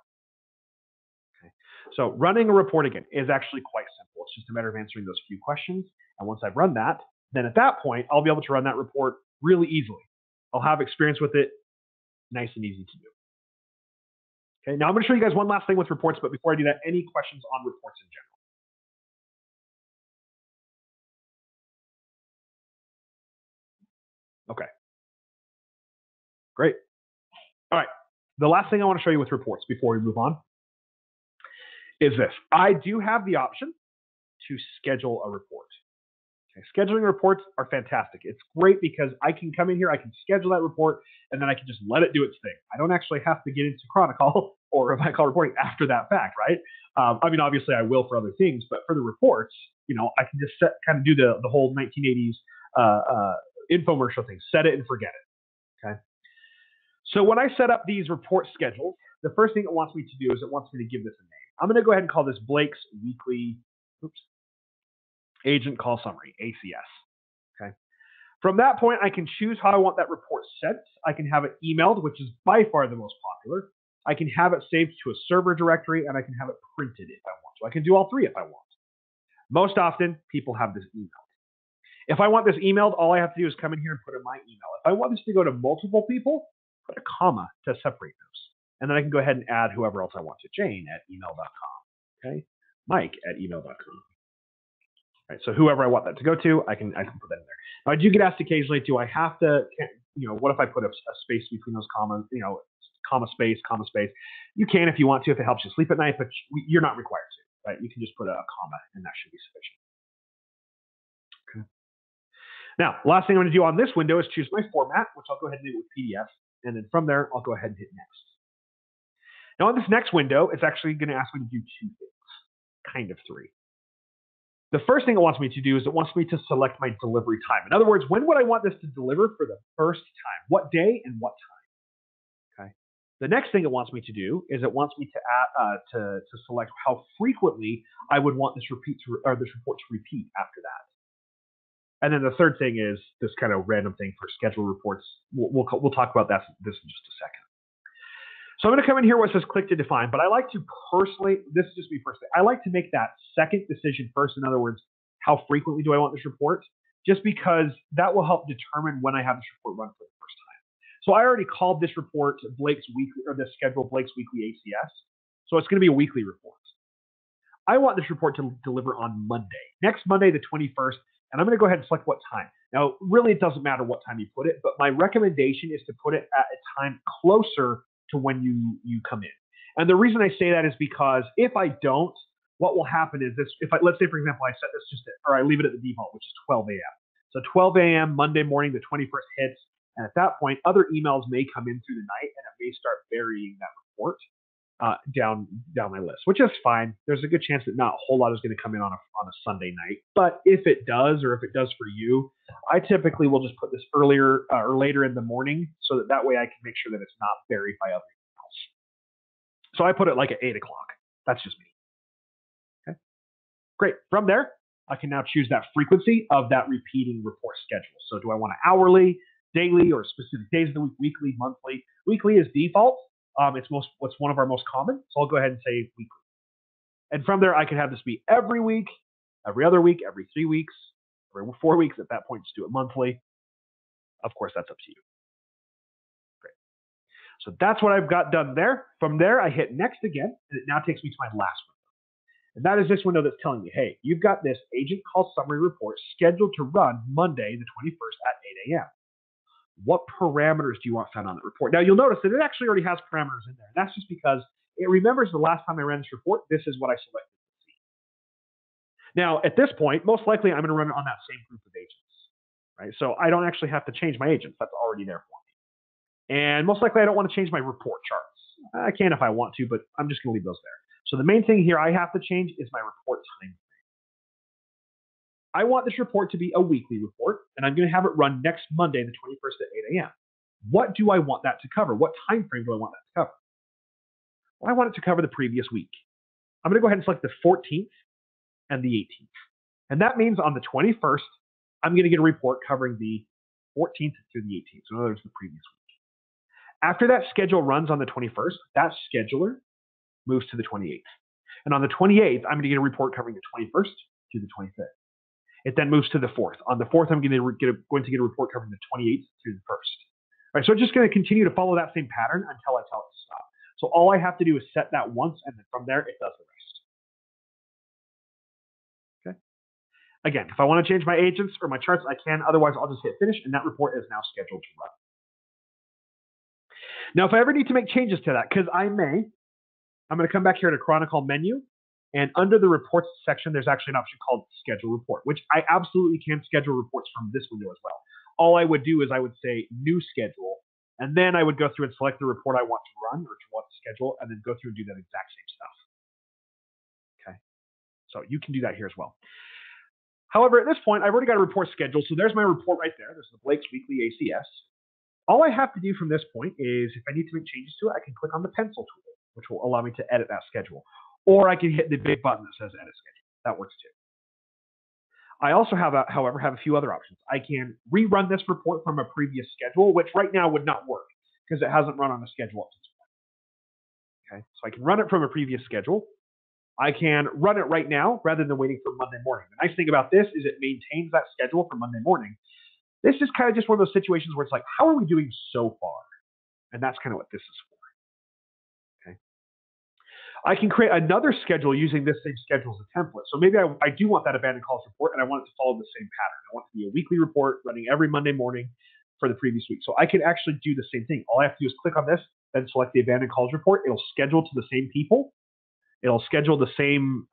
Okay. So running a report again is actually quite simple. It's just a matter of answering those few questions. And once I've run that, then at that point, I'll be able to run that report really easily. I'll have experience with it, nice and easy to do. Okay, now I'm going to show you guys one last thing with reports, but before I do that, any questions on reports in general? Okay, great. All right, the last thing I want to show you with reports before we move on is this. I do have the option to schedule a report. Okay, scheduling reports are fantastic. It's great because I can come in here, I can schedule that report, and then I can just let it do its thing. I don't actually have to get into Chronicle or if I call reporting after that fact, right? I mean, obviously I will for other things, but for the reports, you know, I can just kind of do the whole 1980s infomercial thing, set it and forget it, okay? So when I set up these report schedules, the first thing it wants me to do is it wants me to give this a name. I'm going to go ahead and call this Blake's Weekly Agent Call Summary, ACS. Okay. From that point, I can choose how I want that report sent. I can have it emailed, which is by far the most popular. I can have it saved to a server directory, and I can have it printed if I want to. I can do all 3 if I want. Most often, people have this emailed. If I want this emailed, all I have to do is come in here and put in my email. If I want this to go to multiple people, put a comma to separate those. And then I can go ahead and add whoever else I want to. Jane at email.com. Okay. Mike at email.com. Right, so whoever I want that to go to, I can put that in there. Now I do get asked occasionally, do I have to, you know, what if I put a space between those commas, you know, comma space. You can if you want to, if it helps you sleep at night, but you're not required to, right? You can just put a comma and that should be sufficient. Okay. Now, last thing I'm going to do on this window is choose my format, which I'll go ahead and do with PDF. And then from there, I'll go ahead and hit next. Now on this next window, it's actually going to ask me to do 2 things, kind of 3. The first thing it wants me to do is it wants me to select my delivery time. In other words, when would I want this to deliver for the first time? What day and what time? Okay. The next thing it wants me to do is it wants me to add, to select how frequently I would want this report to repeat after that. And then the third thing is this kind of random thing for schedule reports. We'll talk about this in just a second. So I'm going to come in here where it says click to define, but I like to personally, this is just me personally, I like to make that second decision first. In other words, how frequently do I want this report? Just because that will help determine when I have this report run for the first time. So I already called this report Blake's Weekly, or this schedule Blake's Weekly ACS. So it's going to be a weekly report. I want this report to deliver on Monday, next Monday, the 21st, and I'm going to go ahead and select what time. Now, really, it doesn't matter what time you put it, but my recommendation is to put it at a time closer to when you come in. And the reason I say that is because if I don't, what will happen is this, let's say, for example, I set this or I leave it at the default, which is 12 a.m. So 12 a.m. Monday morning, the 21st hits. And at that point, other emails may come in through the night and it may start burying that report down my list, which is fine. There's a good chance that not a whole lot is going to come in on a Sunday night. But if it does, or if it does for you, I typically will just put this earlier or later in the morning so that way I can make sure that it's not buried by other emails. So I put it like at 8 o'clock. That's just me. Okay, great. From there, I can now choose that frequency of that repeating report schedule. So do I want it hourly, daily, or specific days of the week, weekly, monthly? Weekly is default. It's one of our most common, so I'll go ahead and say weekly. And from there, I can have this be every week, every other week, every 3 weeks, for 4 weeks. At that point, just do it monthly. Of course, that's up to you. Great. So that's what I've got done there. From there, I hit next again, and it now takes me to my last window. And that is this window that's telling me, hey, you've got this agent call summary report scheduled to run Monday, the 21st at 8 a.m. What parameters do you want found on that report? Now, you'll notice that it actually already has parameters in there. And that's just because it remembers the last time I ran this report, this is what I selected to see. Now, at this point, most likely I'm going to run it on that same group of agents, right? So I don't actually have to change my agents. That's already there for me. And most likely I don't want to change my report charts. I can if I want to, but I'm just going to leave those there. So the main thing here I have to change is my report time frame. I want this report to be a weekly report, and I'm going to have it run next Monday, the 21st at 8 a.m. What do I want that to cover? What time frame do I want that to cover? Well, I want it to cover the previous week. I'm going to go ahead and select the 14th and the 18th. And that means on the 21st, I'm going to get a report covering the 14th through the 18th. So in other words, the previous week. After that schedule runs on the 21st, that scheduler moves to the 28th. And on the 28th, I'm going to get a report covering the 21st to the 25th. It then moves to the 4th. On the 4th, I'm going to get a report covering the 28th through the 1st. All right, so it's just going to continue to follow that same pattern until I tell it to stop. So all I have to do is set that once, and then from there, it does the rest. Okay. Again, if I want to change my agents or my charts, I can. Otherwise, I'll just hit finish, and that report is now scheduled to run. Now, if I ever need to make changes to that, because I may, I'm going to come back here to Chronicle menu, and under the reports section, there's actually an option called schedule report, which I absolutely can schedule reports from this window as well. All I would do is I would say new schedule, and then I would go through and select the report I want to run or to want to schedule, and then go through and do that exact same stuff. Okay, so you can do that here as well. However, at this point, I've already got a report scheduled, so there's my report right there. There's the Blake's Weekly ACS. All I have to do from this point is, if I need to make changes to it, I can click on the pencil tool, which will allow me to edit that schedule. Or I can hit the big button that says edit schedule. That works too. I also have, however, a few other options. I can rerun this report from a previous schedule, which right now would not work because it hasn't run on a schedule up to this point. Okay, so I can run it from a previous schedule. I can run it right now rather than waiting for Monday morning. The nice thing about this is it maintains that schedule for Monday morning. This is kind of just one of those situations where it's like, how are we doing so far? And that's kind of what this is for. Okay. I can create another schedule using this same schedule as a template. So maybe I do want that abandoned calls report, and I want it to follow the same pattern. I want it to be a weekly report running every Monday morning for the previous week. So I can actually do the same thing. All I have to do is click on this, then select the abandoned calls report. It'll schedule to the same people. It'll schedule the same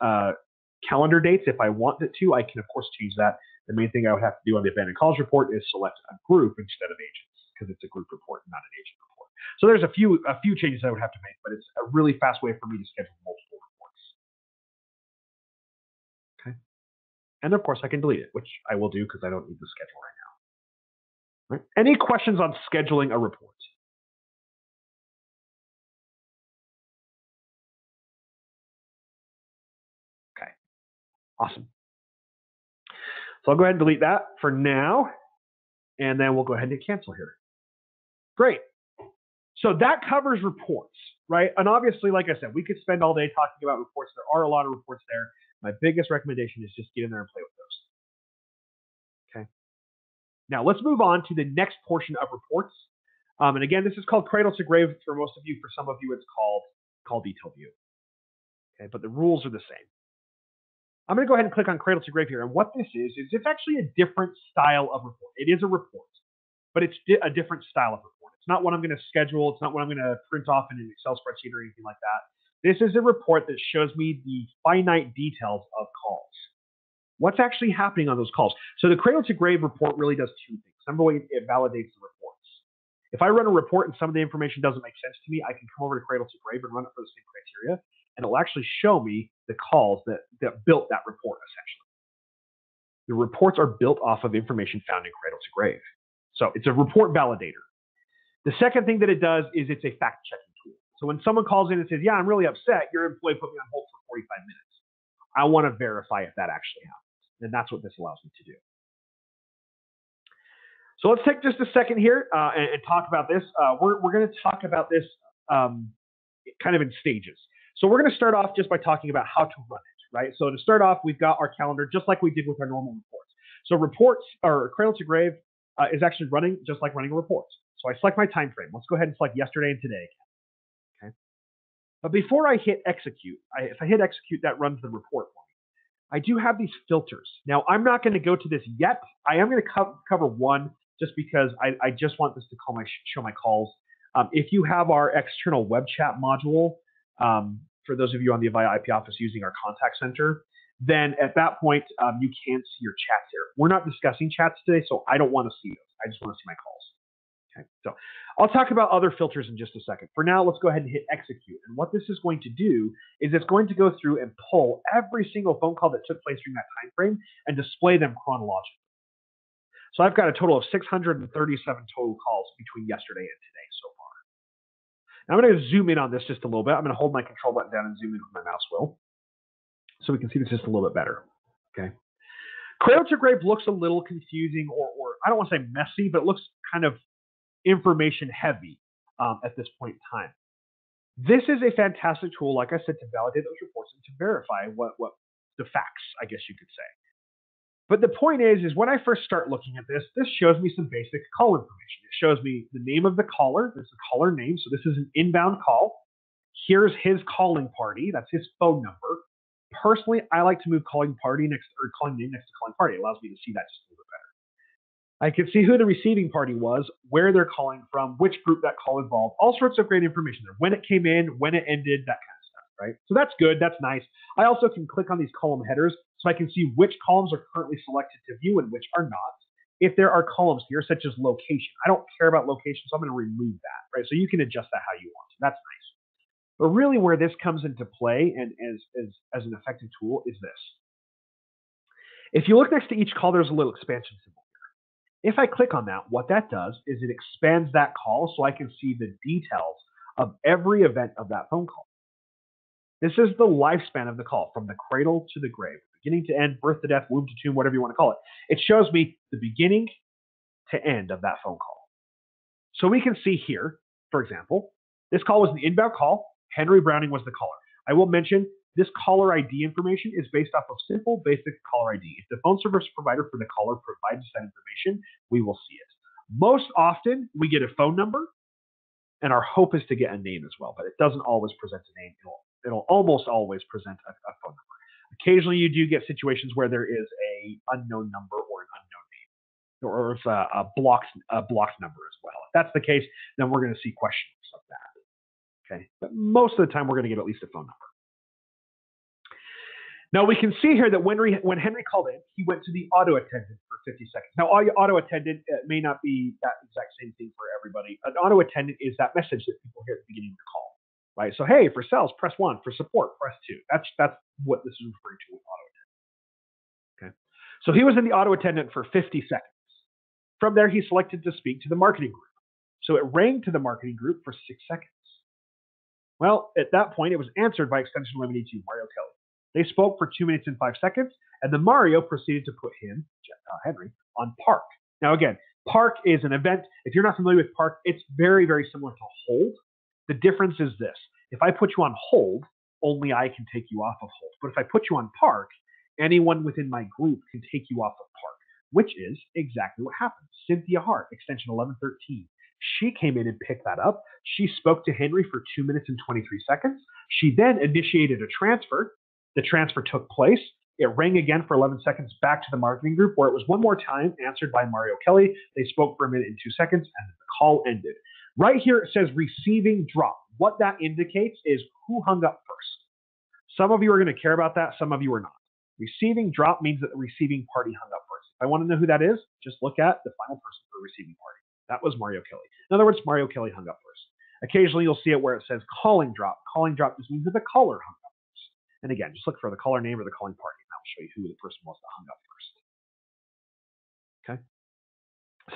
calendar dates if I want it to. I can, of course, change that. The main thing I would have to do on the abandoned calls report is select a group instead of agents, because it's a group report, not an agent report. So there's a few changes I would have to make, but it's a really fast way for me to schedule multiple reports. Okay. And of course, I can delete it, which I will do because I don't need the schedule right now. Right. Any questions on scheduling a report? Okay. Awesome. So I'll go ahead and delete that for now, and then we'll go ahead and hit cancel here. Great. So that covers reports, right? And obviously, like I said, we could spend all day talking about reports. There are a lot of reports there. My biggest recommendation is just get in there and play with those. Okay. Now let's move on to the next portion of reports. And again, this is called Cradle to Grave for most of you. For some of you, it's called Call Detail View. Okay, but the rules are the same. I'm going to go ahead and click on Cradle to Grave here. And what this is it's actually a different style of report. It is a report, but it's a different style of report. It's not what I'm going to schedule. It's not what I'm going to print off in an Excel spreadsheet or anything like that. This is a report that shows me the finite details of calls. What's actually happening on those calls? So the Cradle to Grave report really does two things. Number one, it validates the reports. If I run a report and some of the information doesn't make sense to me, I can come over to Cradle to Grave and run it for the same criteria, and it'll actually show me the calls that built that report, essentially. The reports are built off of information found in Cradle to Grave. So it's a report validator. The second thing that it does is it's a fact-checking tool. So when someone calls in and says, yeah, I'm really upset, your employee put me on hold for 45 minutes. I want to verify if that actually happens. And that's what this allows me to do. So let's take just a second here and talk about this. We're going to talk about this kind of in stages. So we're going to start off just by talking about how to run it, right? So to start off, we've got our calendar just like we did with our normal reports. So reports or Cradle to Grave is actually running just like running a report. So I select my time frame. Let's go ahead and select yesterday and today. Okay. But before I hit execute, if I hit execute, that runs the report for me. I do have these filters. Now, I'm not going to go to this yet. I am going to cover one just because I just want this to show my calls. If you have our external web chat module, for those of you on the Avaya IP office using our contact center, then at that point, you can see your chats here. We're not discussing chats today, so I don't want to see those. I just want to see my calls. Okay, so I'll talk about other filters in just a second. For now, let's go ahead and hit execute. And what this is going to do is it's going to go through and pull every single phone call that took place during that time frame and display them chronologically. So I've got a total of 637 total calls between yesterday and today so far. Now I'm going to zoom in on this just a little bit. I'm going to hold my control button down and zoom in with my mouse wheel so we can see this just a little bit better. Okay. Cradle to Grave looks a little confusing, or I don't want to say messy, but it looks kind of information heavy at this point in time. This is a fantastic tool, like I said, to validate those reports and to verify what the facts, I guess you could say. But the point is when I first start looking at this, this shows me some basic call information. It shows me the name of the caller. This is a caller name, so this is an inbound call. Here's his calling party. That's his phone number. Personally, I like to move calling party next or calling name next to calling party. It allows me to see that just a little bit better. I can see who the receiving party was, where they're calling from, which group that call involved, all sorts of great information there. When it came in, when it ended, that kind of stuff, right? So that's good. That's nice. I also can click on these column headers so I can see which columns are currently selected to view and which are not. If there are columns here, such as location, I don't care about location, so I'm going to remove that, right? So you can adjust that how you want. That's nice. But really where this comes into play and as an effective tool is this. If you look next to each call, there's a little expansion symbol. If I click on that, what that does is it expands that call so I can see the details of every event of that phone call. This is the lifespan of the call, from the cradle to the grave, beginning to end, birth to death, womb to tomb, whatever you want to call it. It shows me the beginning to end of that phone call. So we can see here, for example, this call was an inbound call. Henry Browning was the caller. I will mention this caller ID information is based off of simple, basic caller ID. If the phone service provider for the caller provides that information, we will see it. Most often, we get a phone number, and our hope is to get a name as well, but it doesn't always present a name. It'll almost always present a phone number. Occasionally, you do get situations where there is a unknown number or an unknown name, or it's a blocked number as well. If that's the case, then we're going to see questions of that. Okay, but most of the time, we're going to get at least a phone number. Now we can see here that when Henry called in, he went to the auto attendant for 50 seconds. Now auto attendant may not be that exact same thing for everybody. An auto attendant is that message that people hear at the beginning of the call, right? So hey, for sales, press 1. For support, press 2. That's what this is referring to with auto attendant. Okay, so he was in the auto attendant for 50 seconds. From there, he selected to speak to the marketing group. So it rang to the marketing group for 6 seconds. Well, at that point, it was answered by extension limited to Mario Kelly. They spoke for 2 minutes and 5 seconds, and then Mario proceeded to put him, Henry, on Park. Now again, Park is an event. If you're not familiar with Park, it's very, very similar to Hold. The difference is this. If I put you on Hold, only I can take you off of Hold. But if I put you on Park, anyone within my group can take you off of Park, which is exactly what happened. Cynthia Hart, extension 1113. She came in and picked that up. She spoke to Henry for 2 minutes and 23 seconds. She then initiated a transfer. The transfer took place. It rang again for 11 seconds back to the marketing group, where it was one more time answered by Mario Kelly. They spoke for 1 minute and 2 seconds, and the call ended. Right here it says receiving drop. What that indicates is who hung up first. Some of you are going to care about that. Some of you are not. Receiving drop means that the receiving party hung up first. If I want to know who that is, just look at the final person for the receiving party. That was Mario Kelly. In other words, Mario Kelly hung up first. Occasionally, you'll see it where it says calling drop. Calling drop just means that the caller hung up first. And again, just look for the caller name or the calling party, and that will show you who the person was that hung up first. Okay.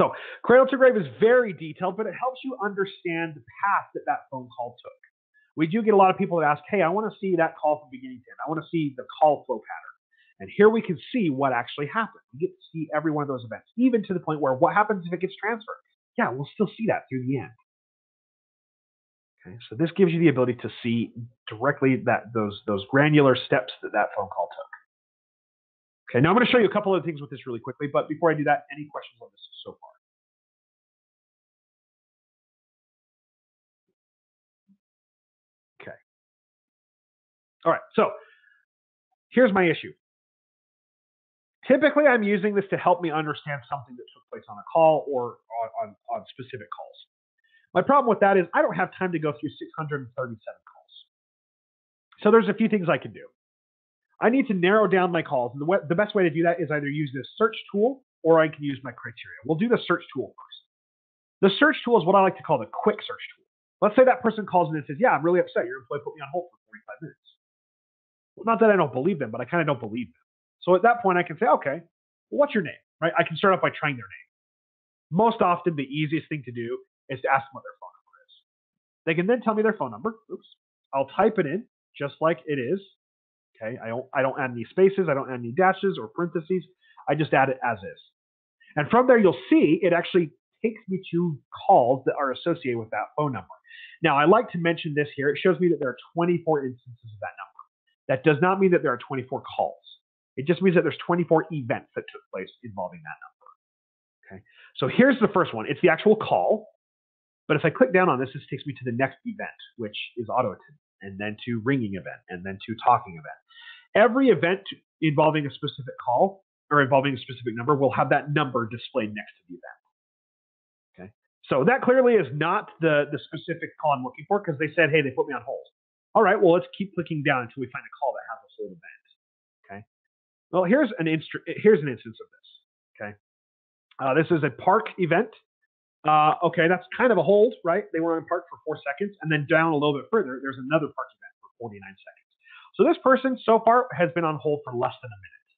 So Cradle to Grave is very detailed, but it helps you understand the path that that phone call took. We do get a lot of people that ask, hey, I want to see that call from beginning to end. I want to see the call flow pattern. And here we can see what actually happened. We get to see every one of those events, even to the point where what happens if it gets transferred? Yeah, we'll still see that through the end. Okay, so this gives you the ability to see directly that those granular steps that phone call took. Okay, now I'm going to show you a couple of things with this really quickly, but before I do that, any questions on this so far? Okay. All right, so here's my issue. Typically, I'm using this to help me understand something that took place on a call or on specific calls. My problem with that is I don't have time to go through 637 calls. So there's a few things I can do. I need to narrow down my calls, and the best way to do that is either use this search tool or I can use my criteria. We'll do the search tool first. The search tool is what I like to call the quick search tool. Let's say that person calls in and says, yeah, I'm really upset. Your employee put me on hold for 45 minutes. Well, not that I don't believe them, but I kind of don't believe them. So at that point, I can say, okay, well, what's your name? Right? I can start off by trying their name. Most often, the easiest thing to do is to ask them what their phone number is. They can then tell me their phone number. Oops. I'll type it in just like it is. Okay, I don't add any spaces, I don't add any dashes or parentheses. I just add it as is. And from there, you'll see it actually takes me to calls that are associated with that phone number. Now, I like to mention this here. It shows me that there are 24 instances of that number. That does not mean that there are 24 calls. It just means that there's 24 events that took place involving that number. Okay, so here's the first one. It's the actual call. But if I click down on this, this takes me to the next event, which is auto attend, and then to ringing event, and then to talking event. Every event involving a specific call or involving a specific number will have that number displayed next to the event. Okay, so that clearly is not the specific call I'm looking for because they said, hey, they put me on hold. All right, well, let's keep clicking down until we find a call that has a hold event. Okay, well, here's an instance of this. Okay, this is a park event. Okay, that's kind of a hold, right? They were on park for 4 seconds, and then down a little bit further, there's another park event for 49 seconds. So this person so far has been on hold for less than a minute.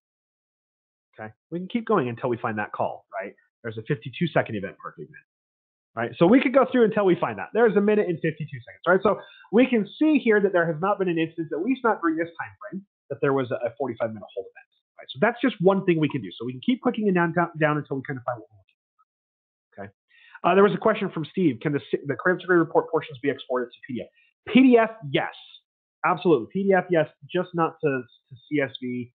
Okay, we can keep going until we find that call, right? There's a 52-second event park event, right? So we could go through until we find that. There's a minute and 52 seconds, right? So we can see here that there has not been an instance, at least not during this time frame, that there was a 45-minute hold event. Right? So that's just one thing we can do. So we can keep clicking it down until we kind of find what we're looking for. Okay. There was a question from Steve. Can the Cradle report portions be exported to PDF? PDF, yes. Absolutely. PDF, yes, just not to CSV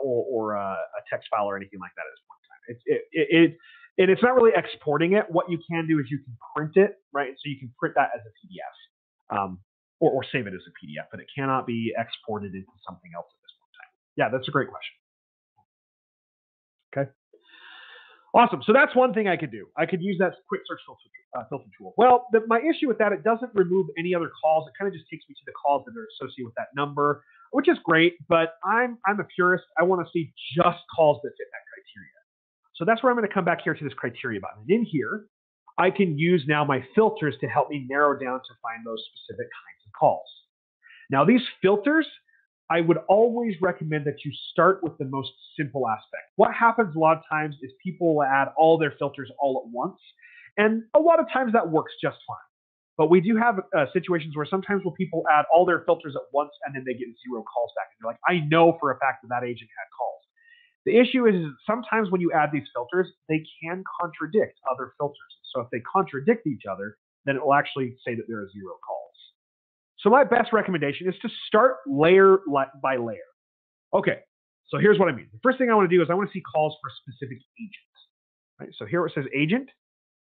or a text file or anything like that at this point in time. It's not really exporting it. What you can do is you can print it, right? So you can print that as a PDF or save it as a PDF, but it cannot be exported into something else at this point in time. Yeah, that's a great question. Okay. Awesome. So that's one thing I could do. I could use that quick search filter tool. Well, my issue with that, it doesn't remove any other calls. It kind of just takes me to the calls that are associated with that number, which is great, but I'm a purist. I want to see just calls that fit that criteria. So that's where I'm going to come back here to this criteria button. And in here, I can use now my filters to help me narrow down to find those specific kinds of calls. Now, these filters, I would always recommend that you start with the most simple aspect. What happens a lot of times is people will add all their filters all at once, and a lot of times that works just fine. But we do have situations where sometimes people add all their filters at once and then they get 0 calls back. And you're like, I know for a fact that agent had calls. The issue is sometimes when you add these filters, they can contradict other filters. So if they contradict each other, then it will actually say that there are 0 calls. So my best recommendation is to start layer by layer. Okay, so here's what I mean. The first thing I want to do is I want to see calls for specific agents. Right? So here it says agent.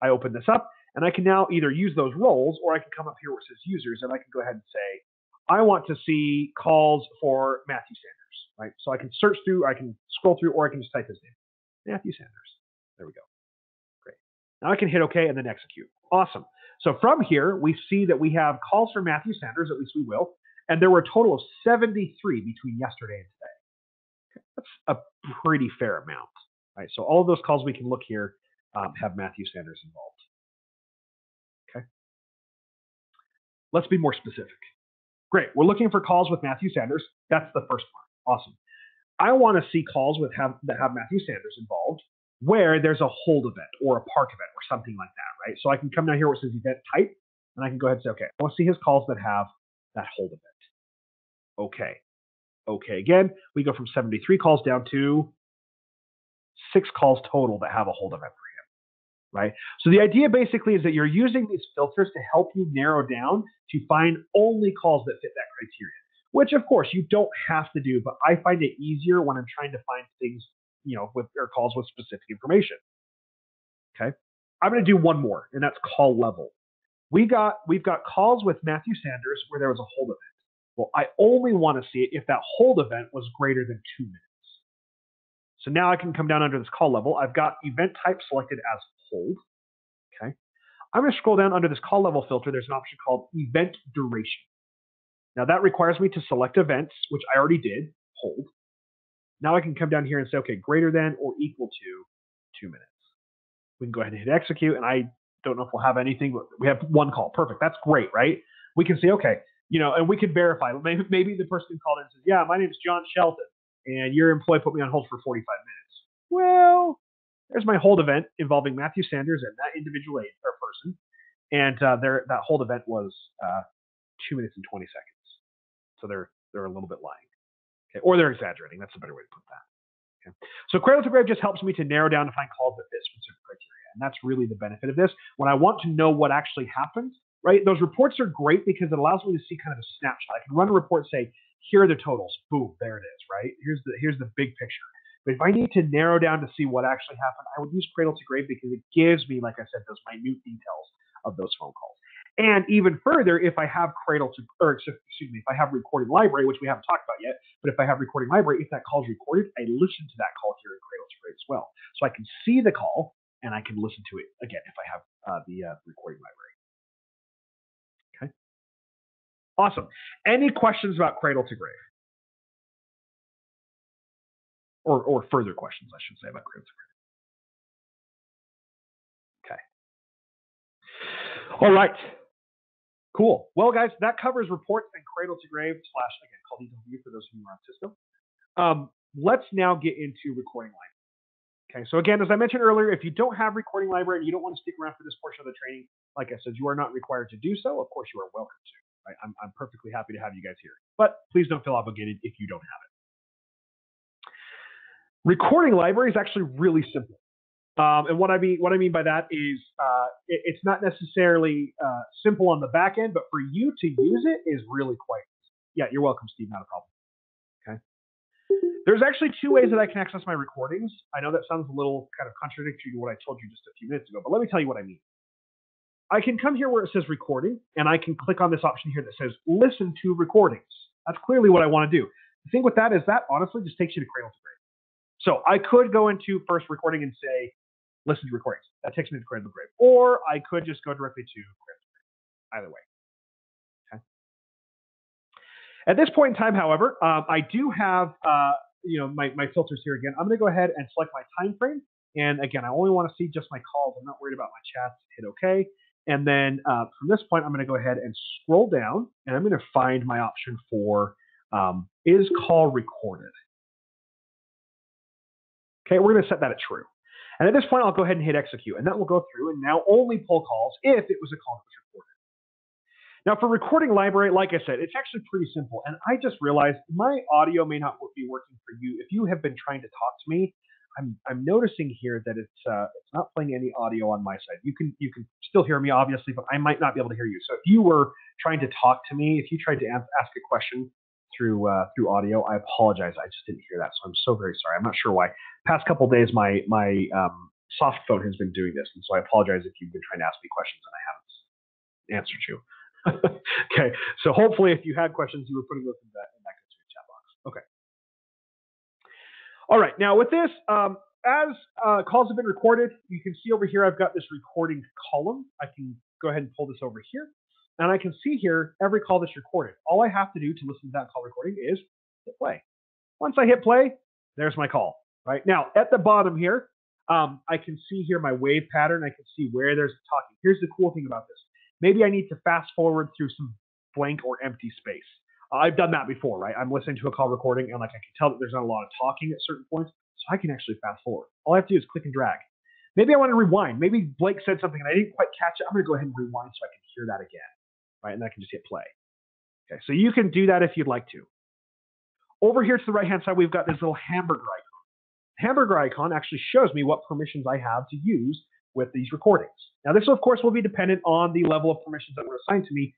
I open this up, and I can now either use those roles, or I can come up here where it says users, and I can go ahead and say, I want to see calls for Matthew Sanders. Right? So I can search through, I can scroll through, or I can just type his name, Matthew Sanders. There we go. Great. Now I can hit OK and then execute. Awesome. So from here, we see that we have calls for Matthew Sanders, at least we will, and there were a total of 73 between yesterday and today. Okay, that's a pretty fair amount. Right? So all of those calls we can look here have Matthew Sanders involved. Okay. Let's be more specific. Great. We're looking for calls with Matthew Sanders. That's the first part. Awesome. I want to see calls that have Matthew Sanders involved where there's a hold event or a park event or something like that, right? So I can come down here where it says event type, and I can go ahead and say, okay, I want to see his calls that have that hold event. Okay. Okay, again, we go from 73 calls down to 6 calls total that have a hold event for him, right? So the idea basically is that you're using these filters to help you narrow down to find only calls that fit that criteria, which of course you don't have to do, but I find it easier when I'm trying to find things or calls with specific information. Okay, I'm going to do one more, and that's call level. We've got calls with Matthew Sanders where there was a hold event. Well, I only want to see it if that hold event was greater than 2 minutes. So now I can come down under this call level. I've got event type selected as hold. Okay. I'm going to scroll down under this call level filter. There's an option called event duration. Now that requires me to select events, which I already did, hold. Now I can come down here and say, okay, greater than or equal to 2 minutes. We can go ahead and hit execute, and I don't know if we'll have anything, but we have one call. Perfect. That's great, right? We can say, okay, and we can verify. Maybe the person called in and says, yeah, my name is John Shelton, and your employee put me on hold for 45 minutes. Well, there's my hold event involving Matthew Sanders and that individual person, and that hold event was 2 minutes and 20 seconds. So they're a little bit lying, okay? Or they're exaggerating. That's a better way to put that. Okay. So Cradle to Grave just helps me to narrow down to find calls that fit specific criteria, and that's really the benefit of this. When I want to know what actually happened, right? Those reports are great because it allows me to see kind of a snapshot. I can run a report, say, here are the totals. Boom, there it is, right? Here's the big picture. But if I need to narrow down to see what actually happened, I would use Cradle to Grave because it gives me, like I said, those minute details of those phone calls. And even further, if I have if I have recording library, which we haven't talked about yet, but if I have recording library, if that call is recorded, I listen to that call here in Cradle to Grave as well. So I can see the call and I can listen to it again if I have the recording library. Okay. Awesome. Any questions about Cradle to Grave? Or further questions, I should say, about Cradle to Grave. Okay. All right. Cool. Well, guys, that covers reports and Cradle to Grave / again, call detail view for those of you who are on Cisco. Let's now get into recording library. Okay, so again, as I mentioned earlier, if you don't have recording library and you don't want to stick around for this portion of the training, like I said, you are not required to do so. Of course, you are welcome to. Right? I'm perfectly happy to have you guys here, but please don't feel obligated if you don't have it. Recording library is actually really simple. And what I mean by that is it's not necessarily simple on the back end, but for you to use it is really quite easy. Yeah, you're welcome, Steve. Not a problem. Okay. There's actually 2 ways that I can access my recordings. I know that sounds a little kind of contradictory to what I told you just a few minutes ago, but let me tell you what I mean. I can come here where it says recording, and I can click on this option here that says listen to recordings. That's clearly what I want to do. The thing with that is that honestly just takes you to Cradle to Grave. So I could go into first recording and say, listen to recordings. That takes me to Cradle to Grave. Or I could just go directly to Cradle to Grave. Either way. Okay. At this point in time, however, I do have my filters here again. I'm going to go ahead and select my time frame. And again, I only want to see just my calls. I'm not worried about my chats. Hit OK. And then from this point, I'm going to go ahead and scroll down, and I'm going to find my option for is call recorded. Okay, we're going to set that at true. And at this point, I'll go ahead and hit execute, and that will go through and now only pull calls if it was a call that was recorded. Now, for recording library, like I said, it's actually pretty simple. And I just realized my audio may not be working for you. If you have been trying to talk to me, I'm noticing here that it's not playing any audio on my side. You can still hear me, obviously, but I might not be able to hear you. So if you were trying to talk to me, if you tried to ask a question through audio, I apologize. I just didn't hear that, so I'm so very sorry. I'm not sure why. Past couple of days, my soft phone has been doing this, and so I apologize if you've been trying to ask me questions and I haven't answered you. Okay, so hopefully, if you had questions, you were putting those in that chat box. Okay. All right. Now with this, as calls have been recorded, you can see over here I've got this recording column. I can go ahead and pull this over here. And I can see here every call that's recorded. All I have to do to listen to that call recording is hit play. Once I hit play, there's my call. Right now, at the bottom here, I can see here my wave pattern. I can see where there's talking. Here's the cool thing about this. Maybe I need to fast forward through some blank or empty space. I've done that before, right? I'm listening to a call recording, and like I can tell that there's not a lot of talking at certain points, so I can actually fast forward. All I have to do is click and drag. Maybe I want to rewind. Maybe Blake said something and I didn't quite catch it. I'm going to go ahead and rewind so I can hear that again. Right, and I can just hit play. Okay, so you can do that if you'd like to. Over here to the right-hand side, we've got this little hamburger icon. Hamburger icon actually shows me what permissions I have to use with these recordings. Now, this, of course, will be dependent on the level of permissions that were assigned to me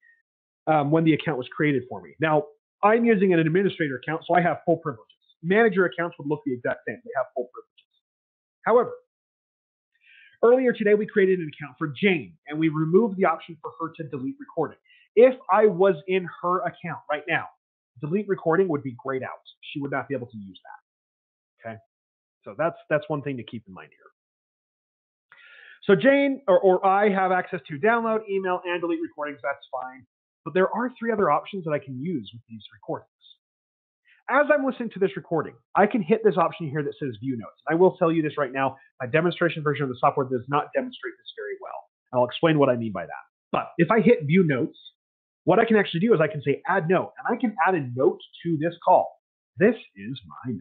when the account was created for me. Now, I'm using an administrator account, so I have full privileges. Manager accounts would look the exact same. They have full privileges. However, earlier today, we created an account for Jane, and we removed the option for her to delete recording. If I was in her account right now, delete recording would be grayed out. She would not be able to use that. Okay, so that's one thing to keep in mind here. So Jane or I have access to download, email, and delete recordings. That's fine. But there are 3 other options that I can use with these recordings. As I'm listening to this recording, I can hit this option here that says View Notes. I will tell you this right now. My demonstration version of the software does not demonstrate this very well. I'll explain what I mean by that. But if I hit View Notes, what I can actually do is I can say Add Note, and I can add a note to this call. This is my note.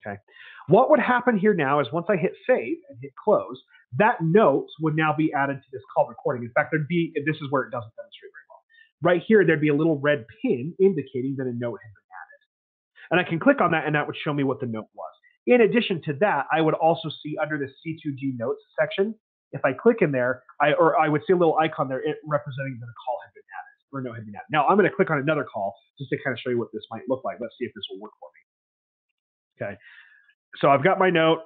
Okay. What would happen here now is once I hit Save and hit Close, that note would now be added to this call recording. In fact, this is where it doesn't demonstrate very well. Right here, there'd be a little red pin indicating that a note had been added. And I can click on that, and that would show me what the note was. In addition to that, I would also see under the C2G Notes section, if I click in there, I would see a little icon there representing that a call had been added, or a note had been added. Now, I'm going to click on another call just to kind of show you what this might look like. Let's see if this will work for me. Okay. So I've got my note.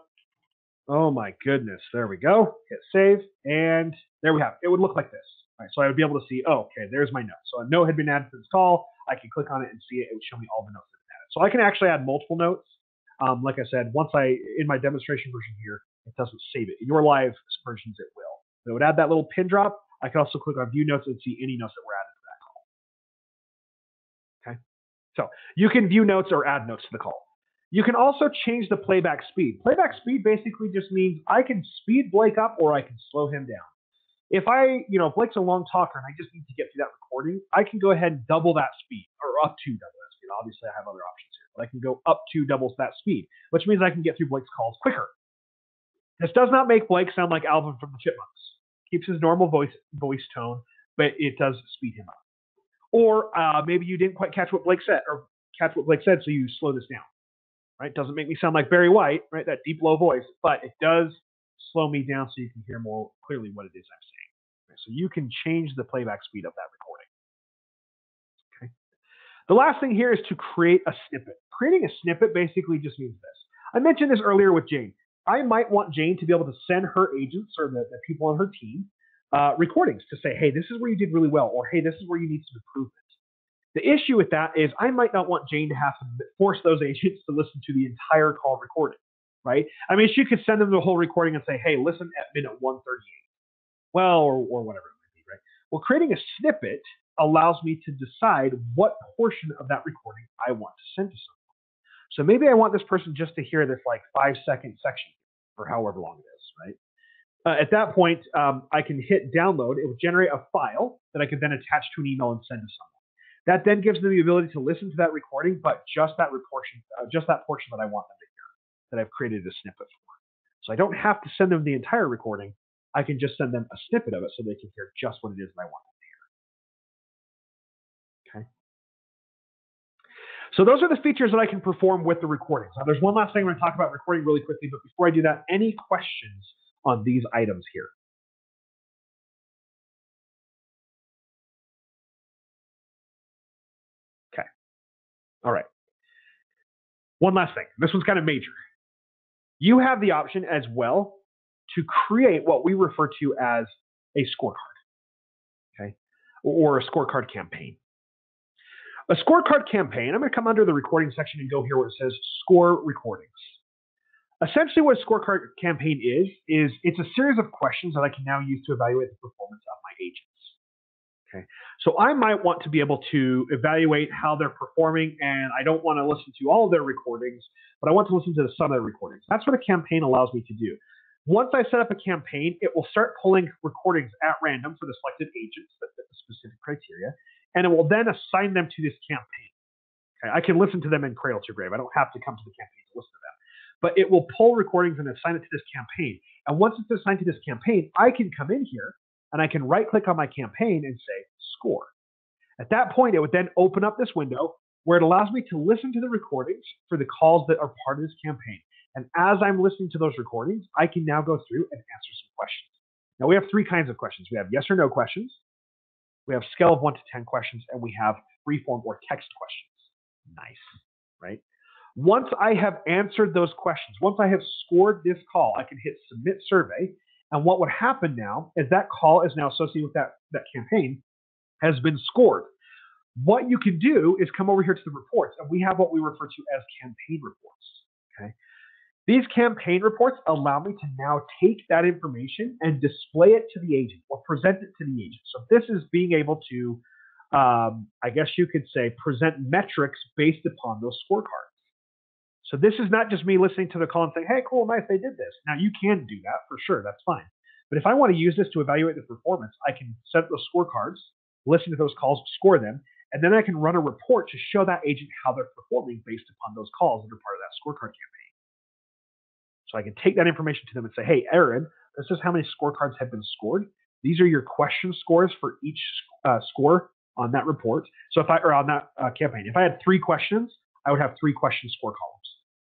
Oh my goodness. There we go. Hit save. And there we have it. It would look like this. All right. So I would be able to see, oh, okay, there's my note. So a note had been added to this call. I can click on it and see it. It would show me all the notes that have been added. So I can actually add multiple notes. Like I said, in my demonstration version here, it doesn't save it. In your live versions, it will. So it would add that little pin drop. I can also click on view notes and see any notes that were added to that call. Okay. So you can view notes or add notes to the call. You can also change the playback speed. Playback speed basically just means I can speed Blake up or I can slow him down. If Blake's a long talker and I just need to get through that recording, I can go ahead and double that speed or up to double that speed. Obviously, I have other options here, but I can go up to double that speed, which means I can get through Blake's calls quicker. This does not make Blake sound like Alvin from the Chipmunks. Keeps his normal voice tone, but it does speed him up. Or maybe you didn't quite catch what Blake said, so you slow this down. Right? Doesn't make me sound like Barry White, right? That deep, low voice, but it does slow me down so you can hear more clearly what it is I'm saying. Right? So you can change the playback speed of that recording. Okay. The last thing here is to create a snippet. Creating a snippet basically just means this. I mentioned this earlier with Jane. I might want Jane to be able to send her agents or the people on her team recordings to say, hey, this is where you did really well, or hey, this is where you need some improvement. The issue with that is I might not want Jane to have to force those agents to listen to the entire call recording, right? I mean, she could send them the whole recording and say, hey, listen at minute 138. Well, or whatever it might be, right? Well, creating a snippet allows me to decide what portion of that recording I want to send to someone. So maybe I want this person just to hear this like 5-second section or however long it is, right? At that point, I can hit download. It will generate a file that I can then attach to an email and send to someone. That then gives them the ability to listen to that recording, but just that portion that I want them to hear, that I've created a snippet for. So I don't have to send them the entire recording. I can just send them a snippet of it so they can hear just what it is that I want them to hear. Okay. So those are the features that I can perform with the recordings. Now, there's one last thing I'm going to talk about recording really quickly, but before I do that, any questions on these items here? Okay. All right. One last thing. This one's kind of major. You have the option as well to create what we refer to as a scorecard, okay, or a scorecard campaign. A scorecard campaign, I'm going to come under the recording section and go here where it says score recordings. Essentially what a scorecard campaign is it's a series of questions that I can now use to evaluate the performance of my agents. Okay, so I might want to be able to evaluate how they're performing, and I don't want to listen to all of their recordings, but I want to listen to some of their recordings. That's what a campaign allows me to do. Once I set up a campaign, it will start pulling recordings at random for the selected agents that fit the specific criteria, and it will then assign them to this campaign. Okay, I can listen to them in cradle to grave. I don't have to come to the campaign to listen to them. But it will pull recordings and assign it to this campaign. And once it's assigned to this campaign, I can come in here and I can right-click on my campaign and say score. At that point, it would then open up this window where it allows me to listen to the recordings for the calls that are part of this campaign. And as I'm listening to those recordings, I can now go through and answer some questions. Now, we have 3 kinds of questions. We have yes or no questions, we have scale of 1 to 10 questions, and we have free form or text questions. Nice, right? Once I have answered those questions, once I have scored this call, I can hit submit survey. And what would happen now is that call is now associated with that campaign has been scored. What you can do is come over here to the reports, and we have what we refer to as campaign reports. Okay. These campaign reports allow me to now take that information and display it to the agent or present it to the agent. So this is being able to, I guess you could say, present metrics based upon those scorecards. So this is not just me listening to the call and saying, hey, cool, nice, they did this. Now you can do that for sure, that's fine. But if I want to use this to evaluate the performance, I can set those scorecards, listen to those calls, score them, and then I can run a report to show that agent how they're performing based upon those calls that are part of that scorecard campaign. So I can take that information to them and say, hey, Aaron, this is how many scorecards have been scored. These are your question scores for each score on that report. So if on that campaign, if I had 3 questions, I would have 3 question score columns.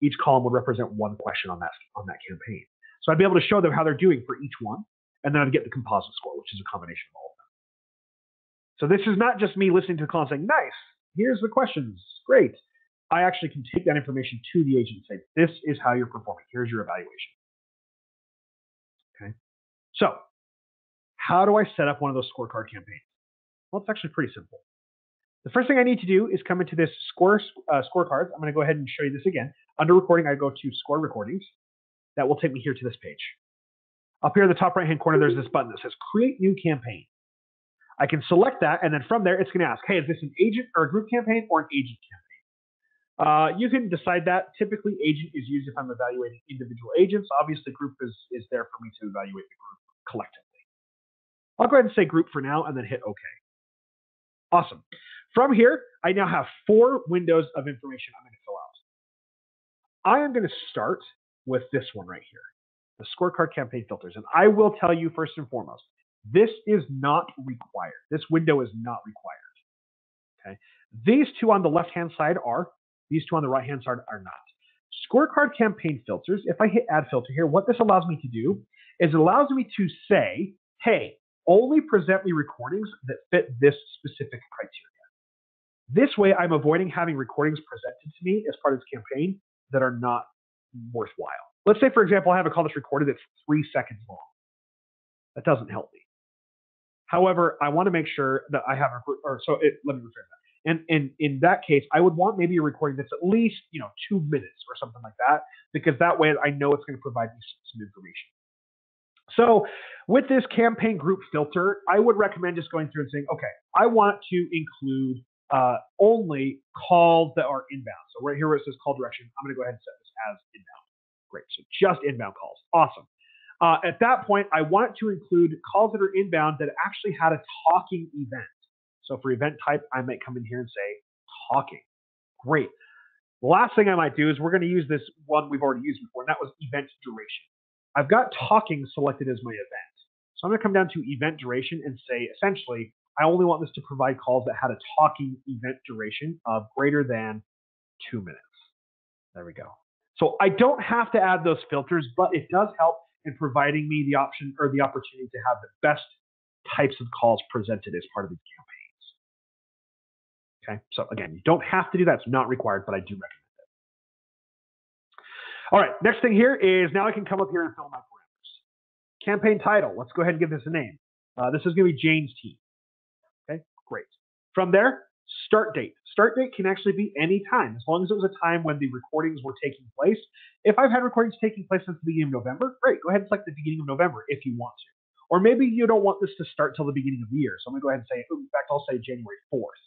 Each column would represent 1 question on that campaign. So I'd be able to show them how they're doing for each one, and then I'd get the composite score, which is a combination of all of them. So this is not just me listening to the call and saying, nice, here's the questions, great. I actually can take that information to the agent and say, this is how you're performing. Here's your evaluation. Okay. So how do I set up one of those scorecard campaigns? Well, it's actually pretty simple. The first thing I need to do is come into this scorecards. I'm going to go ahead and show you this again. Under recording, I go to score recordings. That will take me here to this page. Up here in the top right-hand corner, there's this button that says create new campaign. I can select that, and then from there, it's going to ask, hey, is this an agent or a group campaign or an agent campaign? You can decide that. Typically, agent is used if I'm evaluating individual agents. Obviously, group is there for me to evaluate the group collectively. I'll go ahead and say group for now, and then hit OK. Awesome. From here, I now have 4 windows of information I'm going to fill out. I am going to start with this one right here, the scorecard campaign filters. And I will tell you first and foremost, this is not required. This window is not required. Okay. These 2 on the left-hand side are, these 2 on the right-hand side are not. Scorecard campaign filters, if I hit add filter here, what this allows me to do is it allows me to say, hey, only present me recordings that fit this specific criteria. This way, I'm avoiding having recordings presented to me as part of this campaign that are not worthwhile. Let's say, for example, I have a call that's recorded that's 3 seconds long. That doesn't help me. However, I want to make sure that I have let me rephrase that. And in that case, I would want maybe a recording that's at least 2 minutes or something like that, because that way I know it's going to provide me some information. So with this campaign group filter, I would recommend just going through and saying, okay, I want to include only calls that are inbound. So right here where it says call direction, I'm going to go ahead and set this as inbound. Great. So just inbound calls. Awesome. At that point, I want to include calls that are inbound that actually had a talking event. So for event type, I might come in here and say talking. Great. The last thing I might do is we're going to use this one we've already used before, and that was event duration. I've got talking selected as my event. So I'm going to come down to event duration and say, essentially, I only want this to provide calls that had a talking event duration of greater than 2 minutes. There we go. So I don't have to add those filters, but it does help in providing me the option or the opportunity to have the best types of calls presented as part of these campaigns. Okay, so again, you don't have to do that. It's not required, but I do recommend it. All right, next thing here is now I can come up here and fill my parameters. Campaign title, let's go ahead and give this a name. This is going to be Jane's team. Okay, great. From there, start date. Start date can actually be any time, as long as it was a time when the recordings were taking place. If I've had recordings taking place since the beginning of November, great, go ahead and select the beginning of November if you want to. Or maybe you don't want this to start till the beginning of the year. So I'm going to go ahead and say, in fact, I'll say January 4th.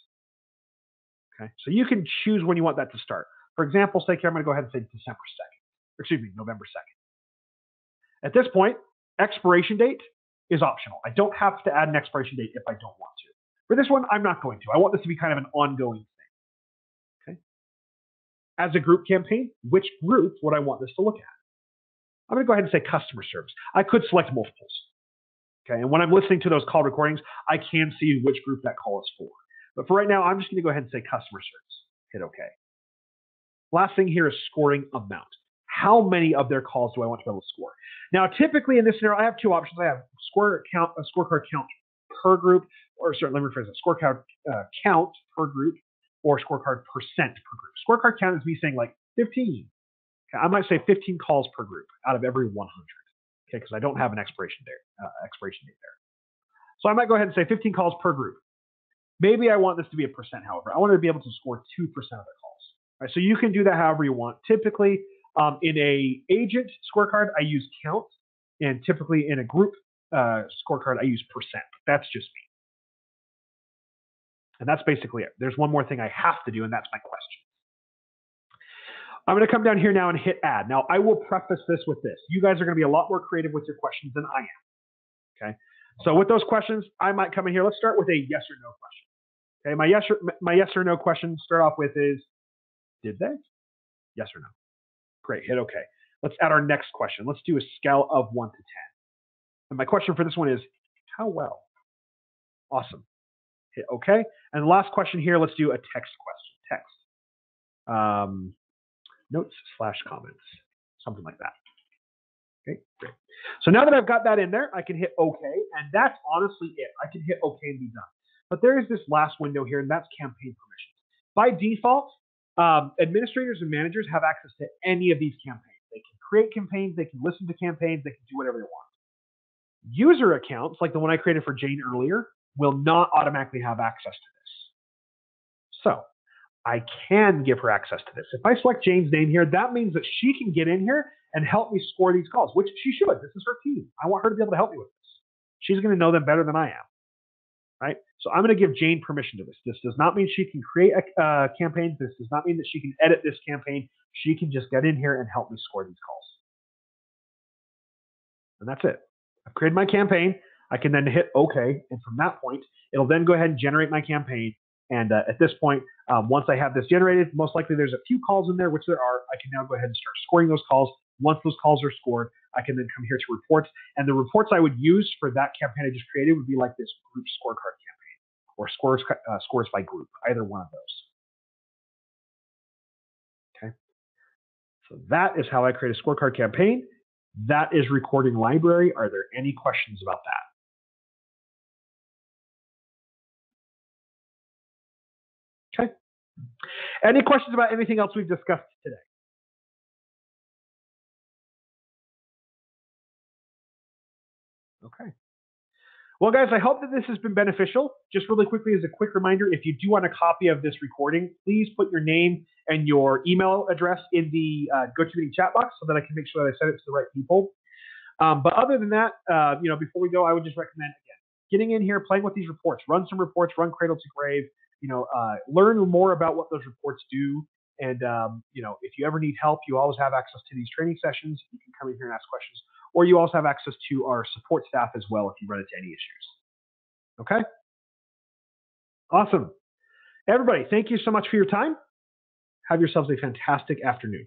Okay, so you can choose when you want that to start. For example, say here, I'm going to go ahead and say December 2nd. Excuse me, November 2nd. At this point, expiration date is optional. I don't have to add an expiration date if I don't want to. For this one, I'm not going to. I want this to be kind of an ongoing thing. Okay. As a group campaign, which group would I want this to look at? I'm going to go ahead and say customer service. I could select multiples. Okay. And when I'm listening to those call recordings, I can see which group that call is for. But for right now, I'm just going to go ahead and say customer service. Hit OK. Last thing here is scoring amount. How many of their calls do I want to be able to score? Now, typically in this scenario, I have 2 options. I have scorecard count per group, or sorry, let me rephrase that. Scorecard count per group, or scorecard percent per group. Scorecard count is me saying, like, 15. Okay, I might say 15 calls per group out of every 100. Okay, because I don't have an expiration date there. So I might go ahead and say 15 calls per group. Maybe I want this to be a percent, however. I want to be able to score 2% of the calls. Right, so you can do that however you want. Typically, in a agent scorecard, I use count, and typically in a group scorecard, I use percent. That's just me. And that's basically it. There's one more thing I have to do, and that's my question. I'm going to come down here now and hit add. Now, I will preface this with this. You guys are going to be a lot more creative with your questions than I am. Okay. So with those questions, I might come in here. Let's start with a yes or no question. Okay. My yes or no question to start off with is, did they? Yes or no? Great. Hit OK. Let's add our next question. Let's do a scale of 1 to 10. And my question for this one is, how well? Awesome. Hit OK. And the last question here, let's do a text question. Text. Notes/comments, something like that. Okay, great. So now that I've got that in there, I can hit OK, and that's honestly it. I can hit OK and be done. But there is this last window here, and that's campaign permissions. By default, administrators and managers have access to any of these campaigns. They can create campaigns, they can listen to campaigns, they can do whatever they want. User accounts, like the one I created for Jane earlier, will not automatically have access to this. So I can give her access to this. If I select Jane's name here, that means that she can get in here and help me score these calls, which she should. This is her team. I want her to be able to help me with this. She's going to know them better than I am, right? So I'm going to give Jane permission to this. This does not mean she can create campaigns. This does not mean that she can edit this campaign. She can just get in here and help me score these calls. And that's it. I've created my campaign. I can then hit OK, and from that point, it'll then go ahead and generate my campaign. And at this point, once I have this generated, most likely there's a few calls in there, which there are. I can now go ahead and start scoring those calls. Once those calls are scored, I can then come here to reports. And the reports I would use for that campaign I just created would be like this group scorecard campaign or scores by group, either one of those. Okay. So that is how I create a scorecard campaign. That is recording library. Are there any questions about that? Okay. Any questions about anything else we've discussed today? Okay. Well, guys, I hope that this has been beneficial. Just really quickly, as a quick reminder, if you do want a copy of this recording, please put your name and your email address in the GoToMeeting chat box so that I can make sure that I send it to the right people. But other than that, before we go, I would just recommend, again, getting in here, playing with these reports, run some reports, run Cradle to Grave, learn more about what those reports do. And, if you ever need help, you always have access to these training sessions. You can come in here and ask questions, or you also have access to our support staff as well if you run into any issues. Okay? Awesome. Everybody, thank you so much for your time. Have yourselves a fantastic afternoon.